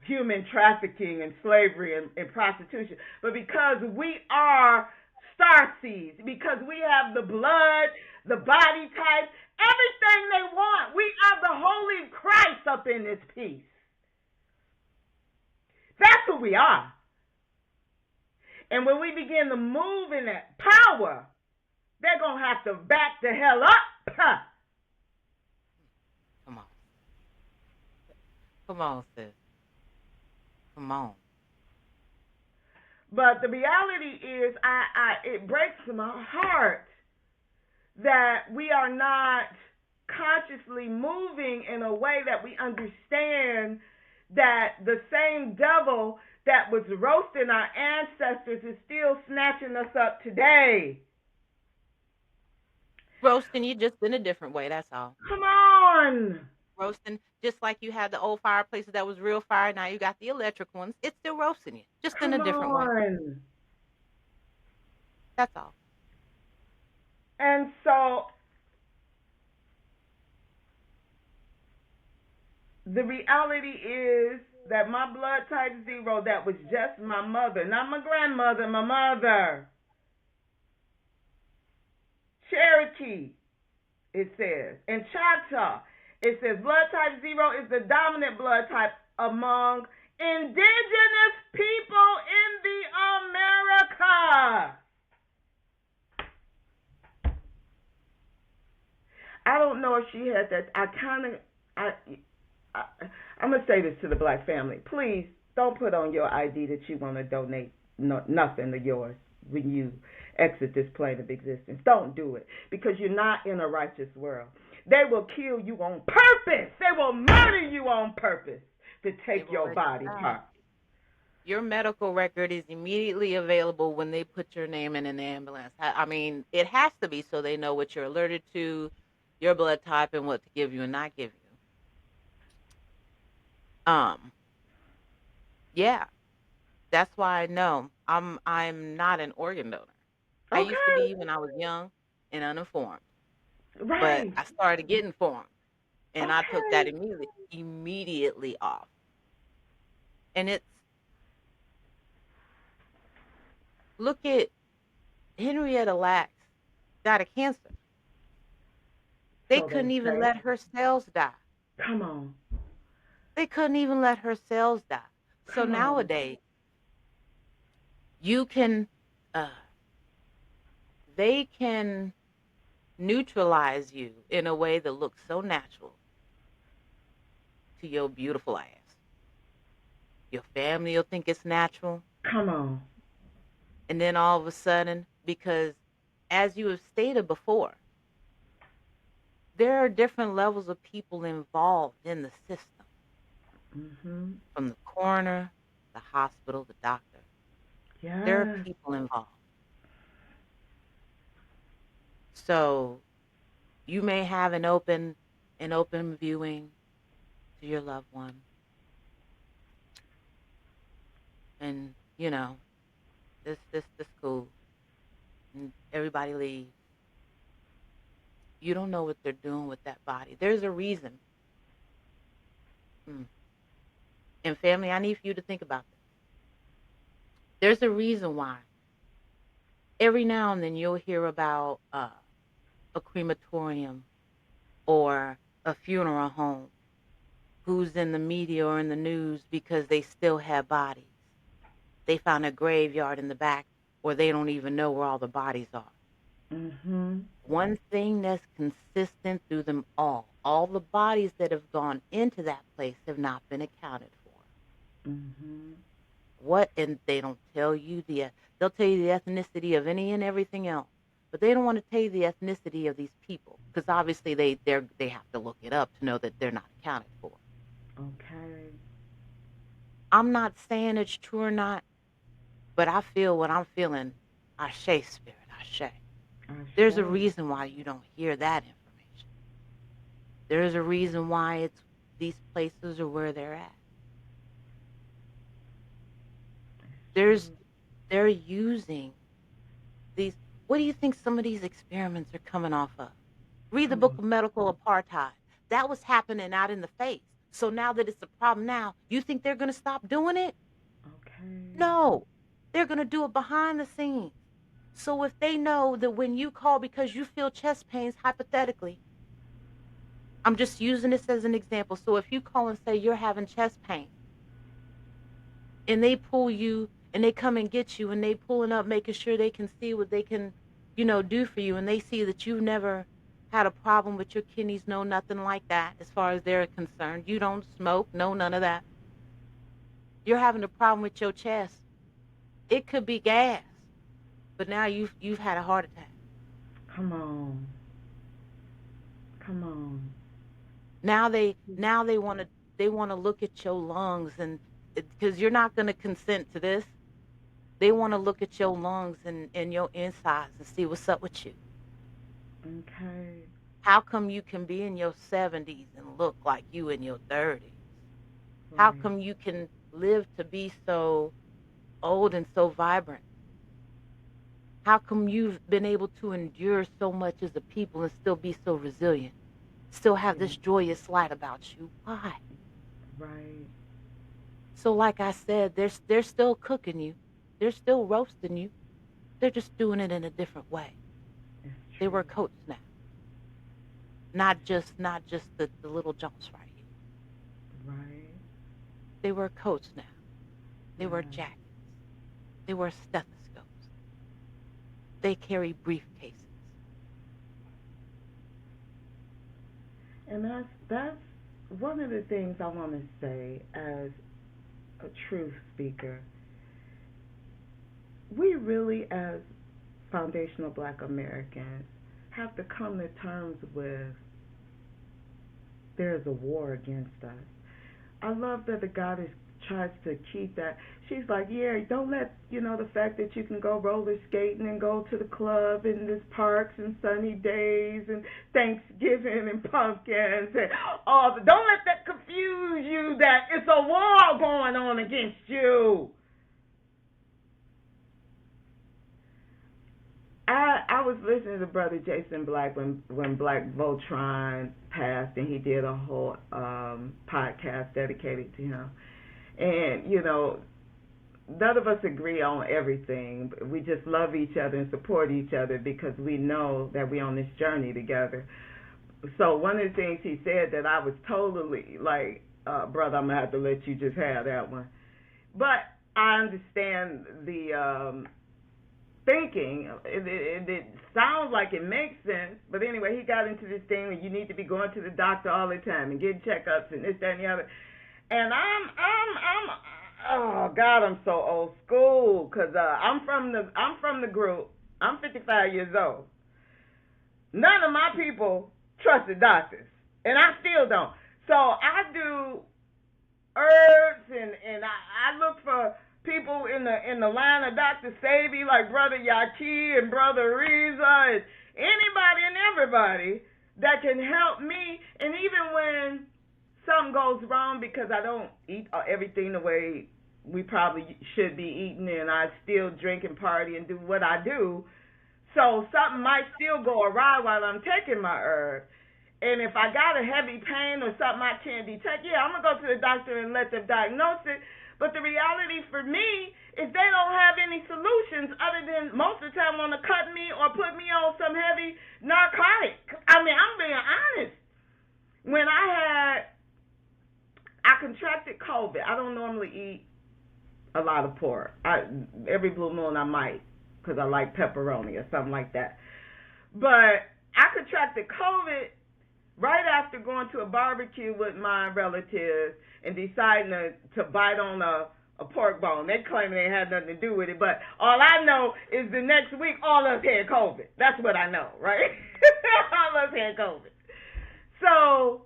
human trafficking and slavery and prostitution, but because we are star seeds, because we have the blood, the body type, everything they want. We are the Holy Christ up in this piece. That's who we are. And when we begin to move in that power, they're going to have to back the hell up. Come on. Come on, sis. Come on. But the reality is, it breaks my heart that we are not consciously moving in a way that we understand that the same devil that was roasting our ancestors is still snatching us up today. Roasting you just in a different way, that's all. Come on. Roasting, just like you had the old fireplaces that was real fire, now you got the electric ones. It's still roasting you, just in a Come different way. on. That's all. And so the reality is that my blood type 0, that was just my mother, not my grandmother, my mother. Cherokee, it says. In Choctaw, it says blood type 0 is the dominant blood type among indigenous people in the America. I don't know if she had that. I'm going to say this to the black family. Please don't put on your ID that you want to donate nothing to yours when you exit this plane of existence. Don't do it, because you're not in a righteous world. They will kill you on purpose. They will murder you on purpose to take your body part. Your medical record is immediately available when they put your name in an ambulance. I mean, it has to be so they know what you're allergic to, your blood type, and what to give you and not give you. Yeah, that's why I know I'm not an organ donor. I used to Okay. be when I was young and uninformed, but Right. I started getting informed, and I took that Okay. immediately off. And it's look at Henrietta Lacks died of cancer. They So they couldn't even say. let her cells die. Come on. They couldn't even let her cells die. So Come on. nowadays, you can, uh, they can neutralize you in a way that looks so natural to your beautiful ass. Your family will think it's natural. Come on. And then all of a sudden, because as you have stated before, there are different levels of people involved in the system, Mhm. from the coroner, the hospital, the doctor. There are Yes. people involved. So you may have an open viewing to your loved one, and this cool, and everybody leaves. You don't know what they're doing with that body. There's a reason. Mm. And family, I need for you to think about this. There's a reason why. Every now and then you'll hear about a crematorium or a funeral home who's in the media or in the news because they still have bodies. They found a graveyard in the back, or they don't even know where all the bodies are. Mhm. One thing that's consistent through them all the bodies that have gone into that place have not been accounted for. Mhm. What, and they don't tell you they'll tell you the ethnicity of any and everything else, but they don't want to tell you the ethnicity of these people because obviously they have to look it up to know that they're not accounted for. Okay. I'm not saying it's true or not, but I feel what I'm feeling. Ashe, spirit, ashe. I There's a say. reason why you don't hear that information. There's a reason why it's these places are where they're at. It's There's true. they're using these. What do you think some of these experiments are coming off of? Read the Come book on. of medical apartheid. That was happening out in the face. So now that it's a problem now, you think they're going to stop doing it? Okay. No. They're going to do it behind the scenes. So if they know that when you call because you feel chest pains, hypothetically, I'm just using this as an example. So if you call and say you're having chest pain and they pull you and they come and get you and they pulling up making sure they can see what they can, do for you, and they see that you've never had a problem with your kidneys, no nothing like that as far as they're concerned. You don't smoke, no none of that. You're having a problem with your chest. It could be gas, but now you've had a heart attack. Come on. Come on. Now they want to look at your lungs, and because you're not going to consent to this, they want to look at your lungs and your insides and see what's up with you. Okay. How come you can be in your 70s and look like you in your 30s? How Right. come you can live to be so old and so vibrant? How come you've been able to endure so much as a people and still be so resilient? Still have Yeah. this joyous light about you? Why? Right. So like I said, they're still cooking you. They're still roasting you. They're just doing it in a different way. It's They true. wear coats now. Not just the little jumps right here. Right. They wear coats now. They wear Yeah. jackets. They wear stethoscopes. They carry briefcases. And that's one of the things I want to say as a truth speaker. We really, as foundational Black Americans, have to come to terms with there's a war against us. I love that the goddess tries to keep that. She's like, yeah, don't let the fact that you can go roller skating and go to the club and there's parks and sunny days and Thanksgiving and pumpkins and all. Don't let that confuse you that it's a war going on against you. was listening to Brother Jason Black when Black Voltron passed, and he did a whole podcast dedicated to him. And none of us agree on everything. We just love each other and support each other because we know that we're on this journey together. So one of the things he said that I was totally like, brother, I'm going to have to let you just have that one. But I understand the thinking. It sounds like it makes sense. But anyway, he got into this thing that you need to be going to the doctor all the time and getting checkups and this, that, and the other. And oh God, I'm so old school because I'm from the group. I'm 55 years old. None of my people trusted doctors, and I still don't. So I do herbs, and I look for people in the line of Dr. Savy, like Brother Yaki and Brother Reza, and anybody and everybody that can help me. And even when something goes wrong, because I don't eat everything the way we probably should be eating, and I still drink and party and do what I do, so something might still go awry while I'm taking my herb. And if I got a heavy pain or something I can't detect, I'm going to go to the doctor and let them diagnose it. But the reality for me is they don't have any solutions other than most of the time want to cut me or put me on some heavy narcotic. I mean, I'm being honest. When I contracted COVID, I don't normally eat a lot of pork. Every blue moon I might, because I like pepperoni or something like that. But I contracted COVID right after going to a barbecue with my relatives and deciding to bite on a pork bone. They claim they had nothing to do with it, but all I know is the next week all of us had COVID. That's what I know, right? All of us had COVID. So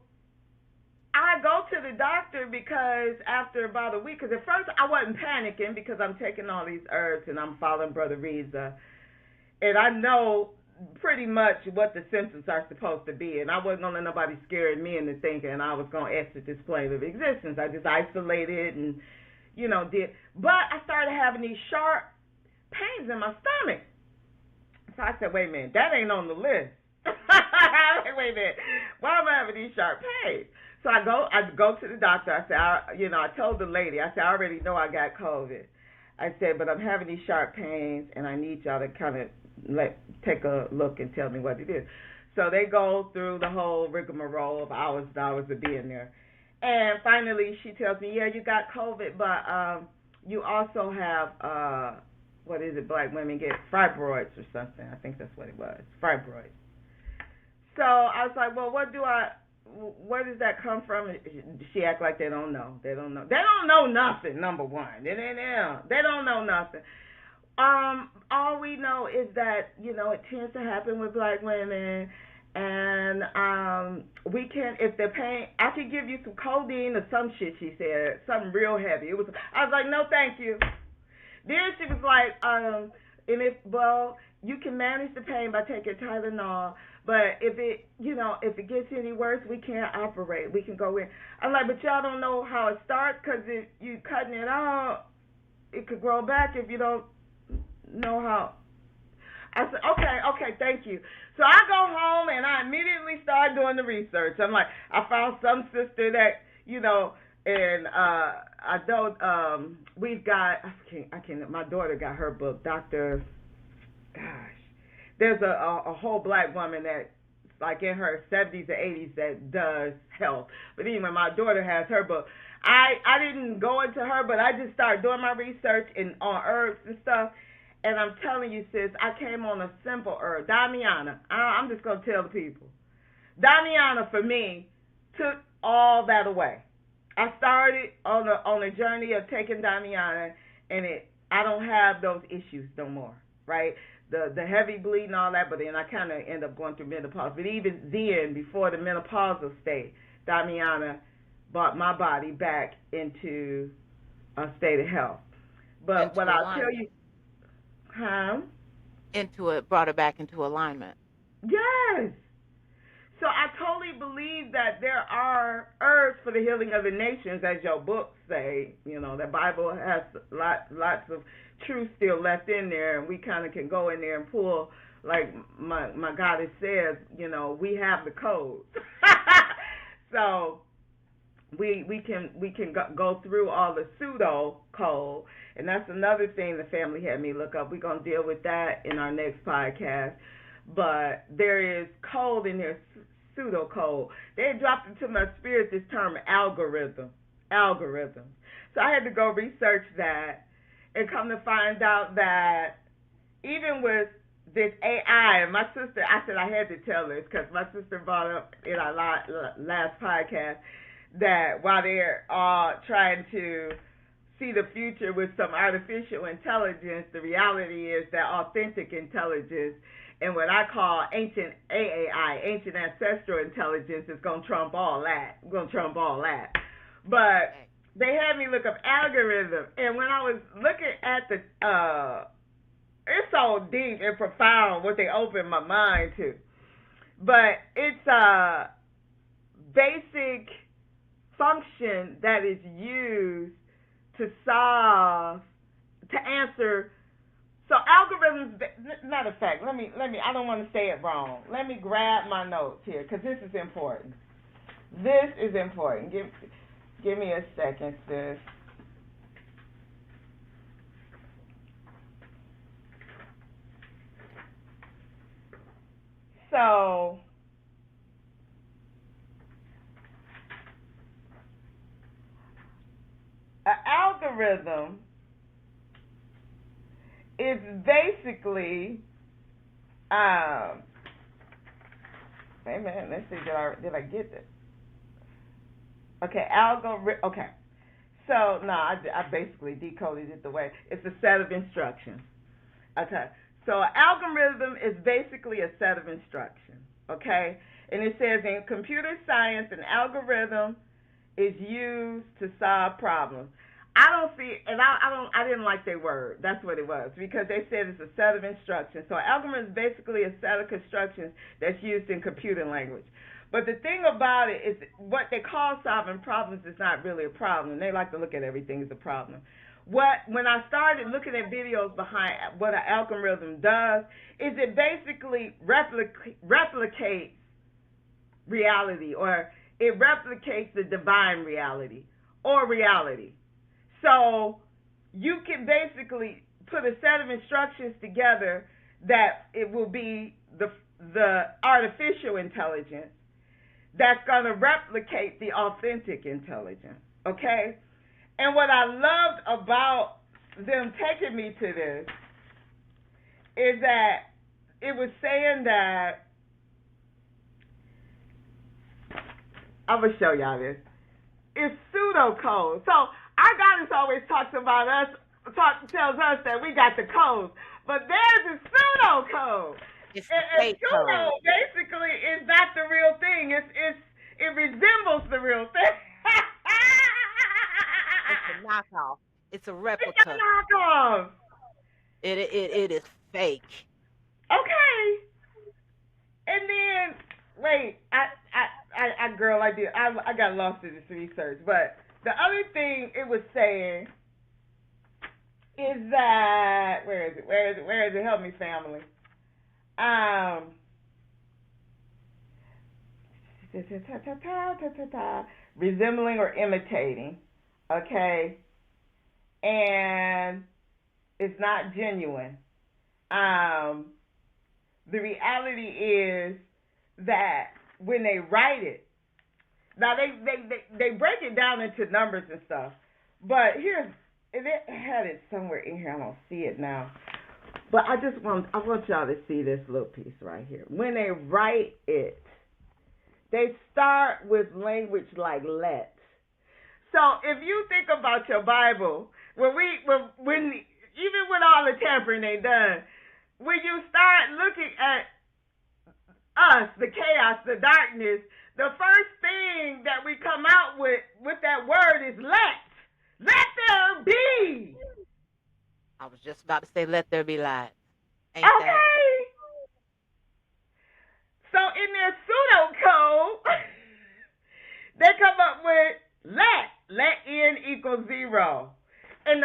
I go to the doctor because after about a week, because at first I wasn't panicking because I'm taking all these herbs and I'm following Brother Reza, and I know pretty much what the symptoms are supposed to be, and I wasn't going to let nobody scare me into thinking I was going to exit this plane of existence. I just isolated and, did. But I started having these sharp pains in my stomach. So I said, wait a minute, that ain't on the list. Wait a minute, why am I having these sharp pains? So I go to the doctor. I said, I told the lady, I said, I already know I got COVID. I said, but I'm having these sharp pains, and I need y'all to kind of take a look and tell me what it is. So they go through the whole rigmarole of hours and hours of being there. And finally she tells me, yeah, you got COVID, but you also have, what is it, black women get fibroids or something. I think that's what it was, fibroids. So I was like, well, where does that come from? She act like they don't know. They don't know nothing, number one. They don't know nothing. All we know is that, it tends to happen with black women, and we can, if they're pain, I could give you some codeine or some shit, she said, something real heavy. I was like, no, thank you. Then she was like, you can manage the pain by taking Tylenol, but if it gets any worse, we can't operate. We can go in. I'm like, but y'all don't know how it starts, because if you cutting it out, it could grow back if you don't know how. I said, okay, thank you. So I go home and I immediately start doing the research. I'm like, I found some sister that, and I don't, we've got, I can't, my daughter got her book, there's a whole black woman that, like in her 70s or 80s, that does health. But anyway, my daughter has her book. I didn't go into her, but I just started doing my research on herbs and stuff. And I'm telling you, sis, I came on a simple herb, Damiana. I'm just going to tell the people. Damiana, for me, took all that away. I started on a journey of taking Damiana, and I don't have those issues no more, right? The heavy bleeding and all that, but then I kind of end up going through menopause. But even then, before the menopausal state, Damiana brought my body back into a state of health. But what I'll tell you, brought it back into alignment. Yes. So I totally believe that there are herbs for the healing of the nations, as your books say. The Bible has lots of truth still left in there, and we kind of can go in there and pull, like my goddess says, we have the code. So we can go through all the pseudo code, and that's another thing the family had me look up. We're gonna deal with that in our next podcast. But there is code in there, pseudo code. They dropped into my spirit this term algorithm. So I had to go research that and come to find out that even with this AI, and my sister, I said I had to tell this because my sister brought up in our last podcast that while they're all trying to see the future with some artificial intelligence, the reality is that authentic intelligence and what I call ancient AAI, ancient ancestral intelligence, is going to trump all that. But they had me look up algorithm, and when I was looking at the, it's so deep and profound what they opened my mind to. But it's a basic function that is used to answer. So algorithms, matter of fact, let me, I don't want to say it wrong. Let me grab my notes here, because this is important. Give me a second, sis. So, an algorithm is basically, wait a minute, let's see, did I get this? Okay, okay. So, no, I basically decoded it the way, it's a set of instructions. Okay, so an algorithm is basically a set of instructions, okay? And it says in computer science, an algorithm is used to solve problems. I don't see, and I didn't like their word. That's what it was, because they said it's a set of instructions. So an algorithm is basically a set of constructions that's used in computer language. But the thing about it is, what they call solving problems is not really a problem. They like to look at everything as a problem. When I started looking at videos behind what an algorithm does, is it basically replicates reality, or it replicates the divine reality, or reality. So you can basically put a set of instructions together that it will be the artificial intelligence that's going to replicate the authentic intelligence, okay? And what I loved about them taking me to this is that it was saying that, I'm going to show y'all this. It's pseudocode. So our goddess always tells us that we got the codes, but there's a pseudocode. It's and pseudo basically is not the real thing. It resembles the real thing. It's a knockoff. It's a replica. It's a knockoff. It is fake. Okay. And then wait, I got lost in this research, but the other thing it was saying is that where is it? Help me, family. Resembling or imitating, okay, and it's not genuine. The reality is that when they write it, now they break it down into numbers and stuff, but it had it somewhere in here. I don't see it now. But I want y'all to see this little piece right here. When they write it, they start with language like let. So if you think about your Bible, when even with all the tampering they done, when you start looking at us, the chaos, the darkness, the first thing that we come out with that word is let. Let there be. I was just about to say, let there be light. Okay. So in their pseudocode, they come up with let n equals 0. And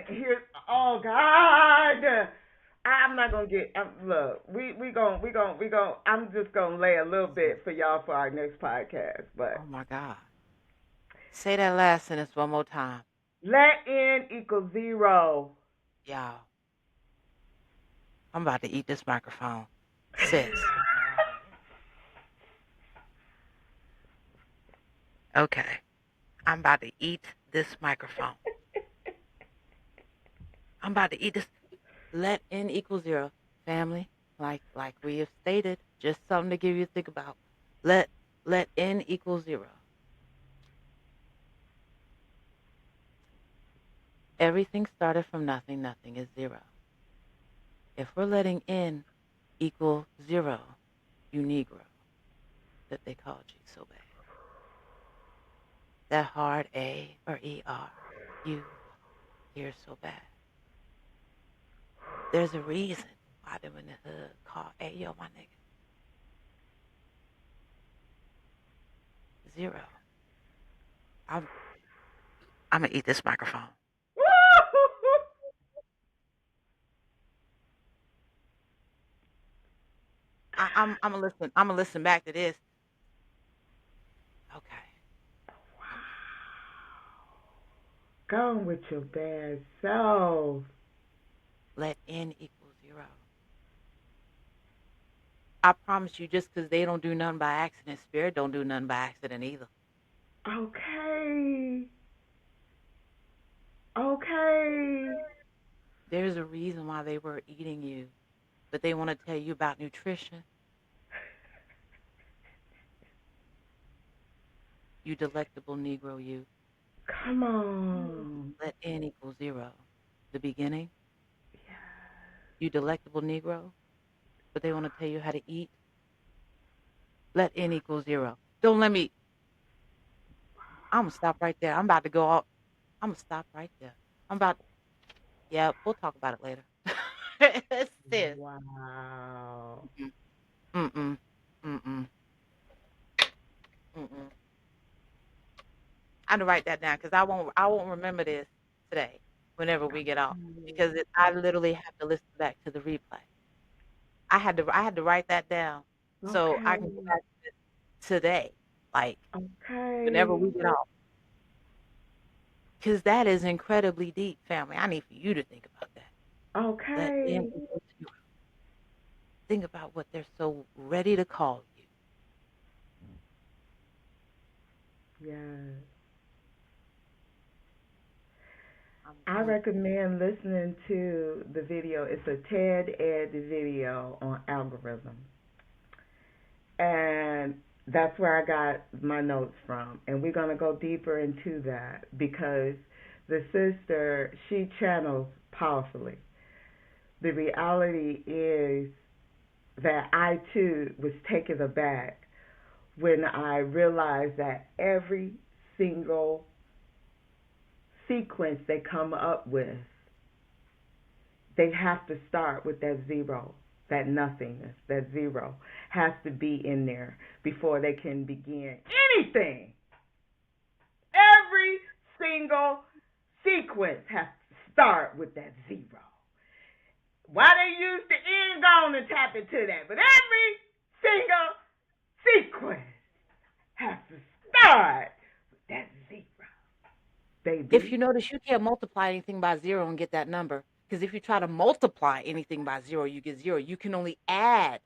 here's, oh not gonna get. Look, we gon' I'm just gonna lay a little bit for y'all for our next podcast. But Oh my God. Say that last sentence one more time. let n equal 0. Y'all, I'm about to eat this microphone. Sis. Okay. I'm about to eat this microphone. I'm about to eat this. Let n equal 0. Family, like we have stated, just something to give you to think about. Let n equal 0. Everything started from nothing. Nothing is 0. If we're letting n equal 0, you Negro, that they called you so bad. That hard A or ER, you hear so bad. There's a reason why them in the hood call, hey, yo, my nigga. 0. I'm gonna eat this microphone. I'm gonna listen. I'm gonna listen back to this. Okay. Go with your bad self. Let n equal 0. I promise you, just because they don't do nothing by accident, spirit don't do nothing by accident either. Okay. Okay. There's a reason why they were eating you, but they want to tell you about nutrition. You delectable Negro, you. Come on. Let n equal 0. The beginning. Yeah. You delectable Negro, but they want to tell you how to eat. Let n equal 0. Don't let me. I'm gonna stop right there. I'm about to go out. I'm gonna stop right there. I'm about. Yeah, we'll talk about it later. Sis. Wow. Mm-mm. Mm-mm. Mm-mm. I'm gonna write that down because I won't remember this today whenever we get off because I literally have to listen back to the replay. I had to write that down so I can go Okay. back to this today, like whenever we Okay. get off, because that is incredibly deep, family. I need for you to think about that. Let them Okay. think about what they're so ready to call you. Yes. I'm I going recommend listening to the video. It's a TED Ed video on algorithm. And that's where I got my notes from. And we're going to go deeper into that because the sister, she channels powerfully. The reality is that I too was taken aback when I realized that every single sequence they come up with, they have to start with that 0, that nothingness, that 0 has to be in there before they can begin anything. Every single sequence has to start with that 0. Why they use the end gone to tap into that, but every single sequence has to start with that 0, If baby. you notice, you can't multiply anything by 0 and get that number. Because if you try to multiply anything by 0, you get 0. You can only add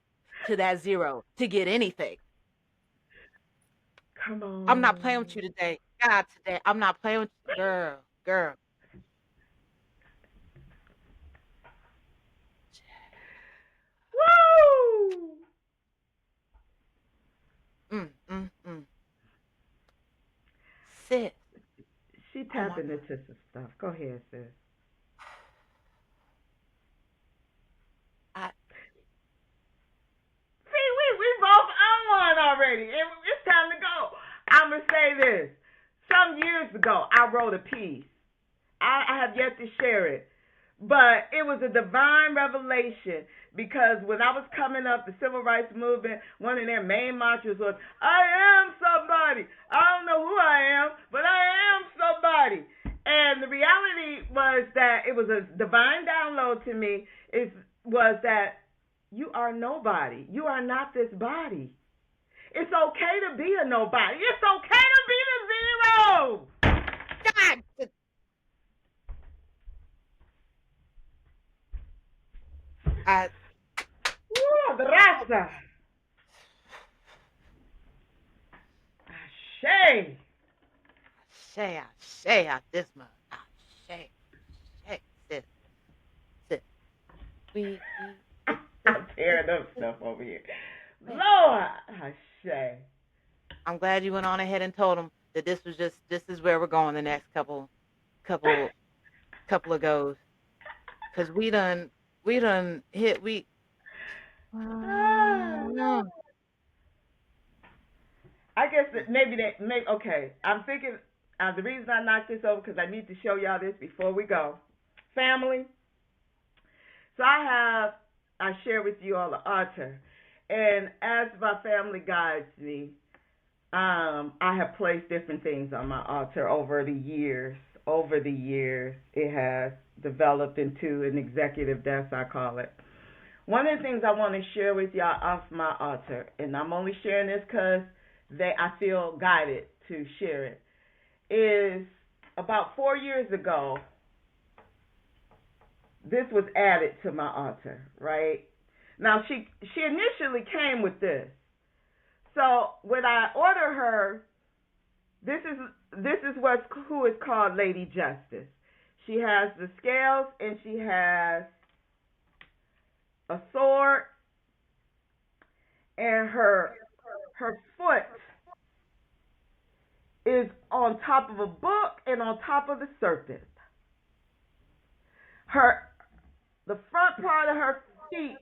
to that 0 to get anything. Come I'm not on. playing with you today. God, today. I'm not playing with you. Girl. Woo! Mm, mm, mm. Sis. She Oh my tapping God. into some stuff. Go ahead, sis. I, See, we both on one already. It's time to go. I'ma say this. Some years ago, I wrote a piece. I have yet to share it. But it was a divine revelation because when I was coming up, the civil rights movement, one of their main mantras was, I am somebody. I don't know who I am, but I am somebody. And the reality was that it was a divine download to me. Is was that you are nobody. You are not this body. It's okay to be a nobody. It's okay to be the zero. God, I Woo, the rasta. Ashay. say out this month. Say, sis, sis. We, I'm tearing up stuff over here. man. Lord. Ashay. I'm glad you went on ahead and told them that this is where we're going the next couple couple of goes. Cause we done hit we. Ah. No. I guess that maybe that may okay. I'm thinking the reason I knocked this over because I need to show y'all this before we go. Family. So I share with you all the altar, and as my family guides me, I have placed different things on my altar over the years. Over the years, it has developed into an executive desk, I call it. One of the things I want to share with y'all off my altar, and I'm only sharing this because I feel guided to share it, is about 4 years ago, this was added to my altar, right? Now she initially came with this. So when I order her, this is who is called Lady Justice. She has the scales and she has a sword, and her foot is on top of a book and on top of the serpent. Her the front part of her feet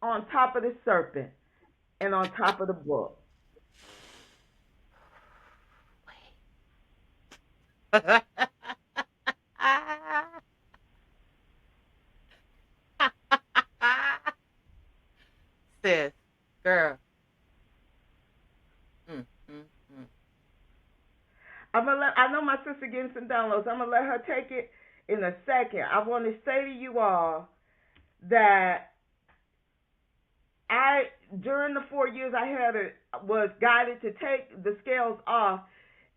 on top of the serpent and on top of the book. Sis, girl. Mm, mm, mm. I know my sister getting some downloads. I'm gonna let her take it in a second. I want to say to you all that I during the 4 years I had it was guided to take the scales off,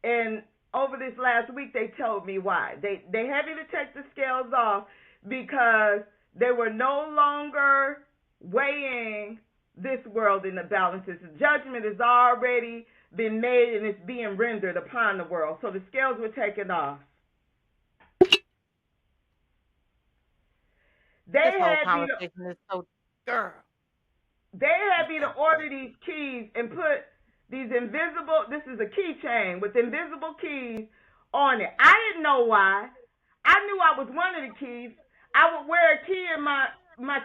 and over this last week they told me why. They had me to take the scales off because they were no longer weighing this world in the balances. The judgment has already been made and it's being rendered upon the world. So the scales were taken off. They This whole had me to conversation is so girl. They You had me to got order these keys and put these invisible. This is a keychain with invisible keys on it. I didn't know why. I knew I was one of the keys. I would wear a key in my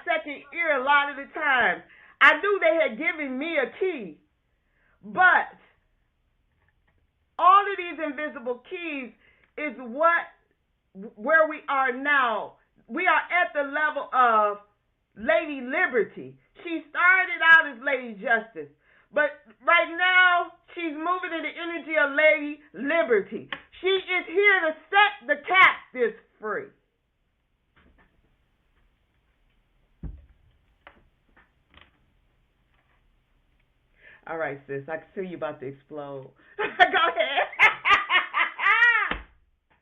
second ear a lot of the time. I knew they had given me a key, but all of these invisible keys is where we are now. We are at the level of Lady Liberty. She started out as Lady Justice, but right now she's moving in the energy of Lady Liberty. She is here to set the captives free. All right, sis. I can see you about to explode. Go ahead.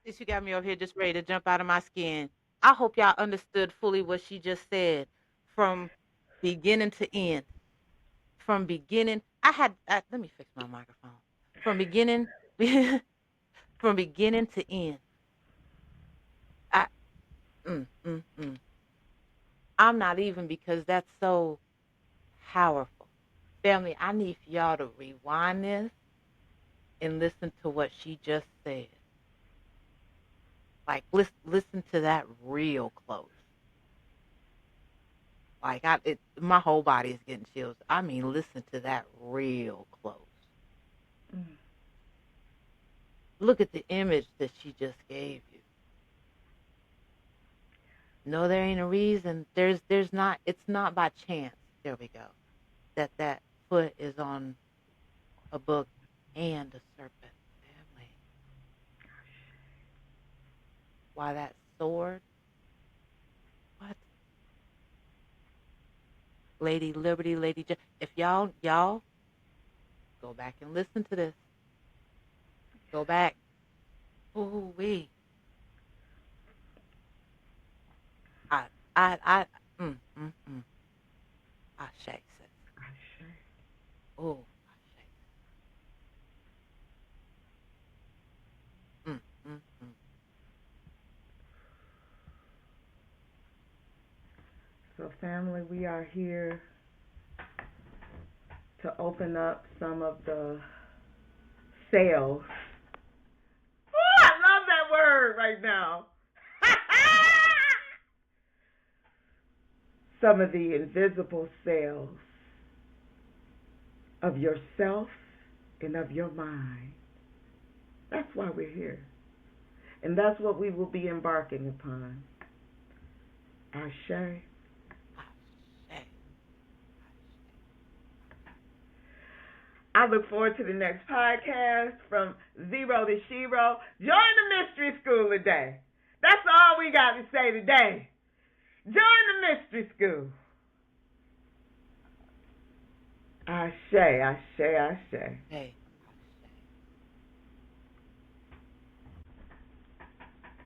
this. You got me over here just ready to jump out of my skin. I hope y'all understood fully what she just said from beginning to end. From beginning, let me fix my microphone. From beginning, from beginning to end. I, mm, mm, mm. I'm not even because that's so powerful. Family, I need for y'all to rewind this and listen to what she just said. Like, listen to that real close. Like, my whole body is getting chills. I mean, listen to that real close. Mm. Look at the image that she just gave you. No, there ain't a reason. There's not. It's not by chance. There we go. That foot is on a book and a serpent. Family. Why that sword? What? Lady Liberty, if y'all go back and listen to this. Go back. Ooh wee. I I I shake sis. Ashe. Oh, I shake. Mm, mm, mm. So, family, we are here to open up some of the sales. Oh, I love that word right now. Some of the invisible sales of yourself and of your mind. That's why we're here. And that's what we will be embarking upon. Ashe. I shake. I look forward to the next podcast from Zero to Shero. Join the mystery school today. That's all we got to say today. Join the mystery school. Ashe, ashe, ashe. Hey.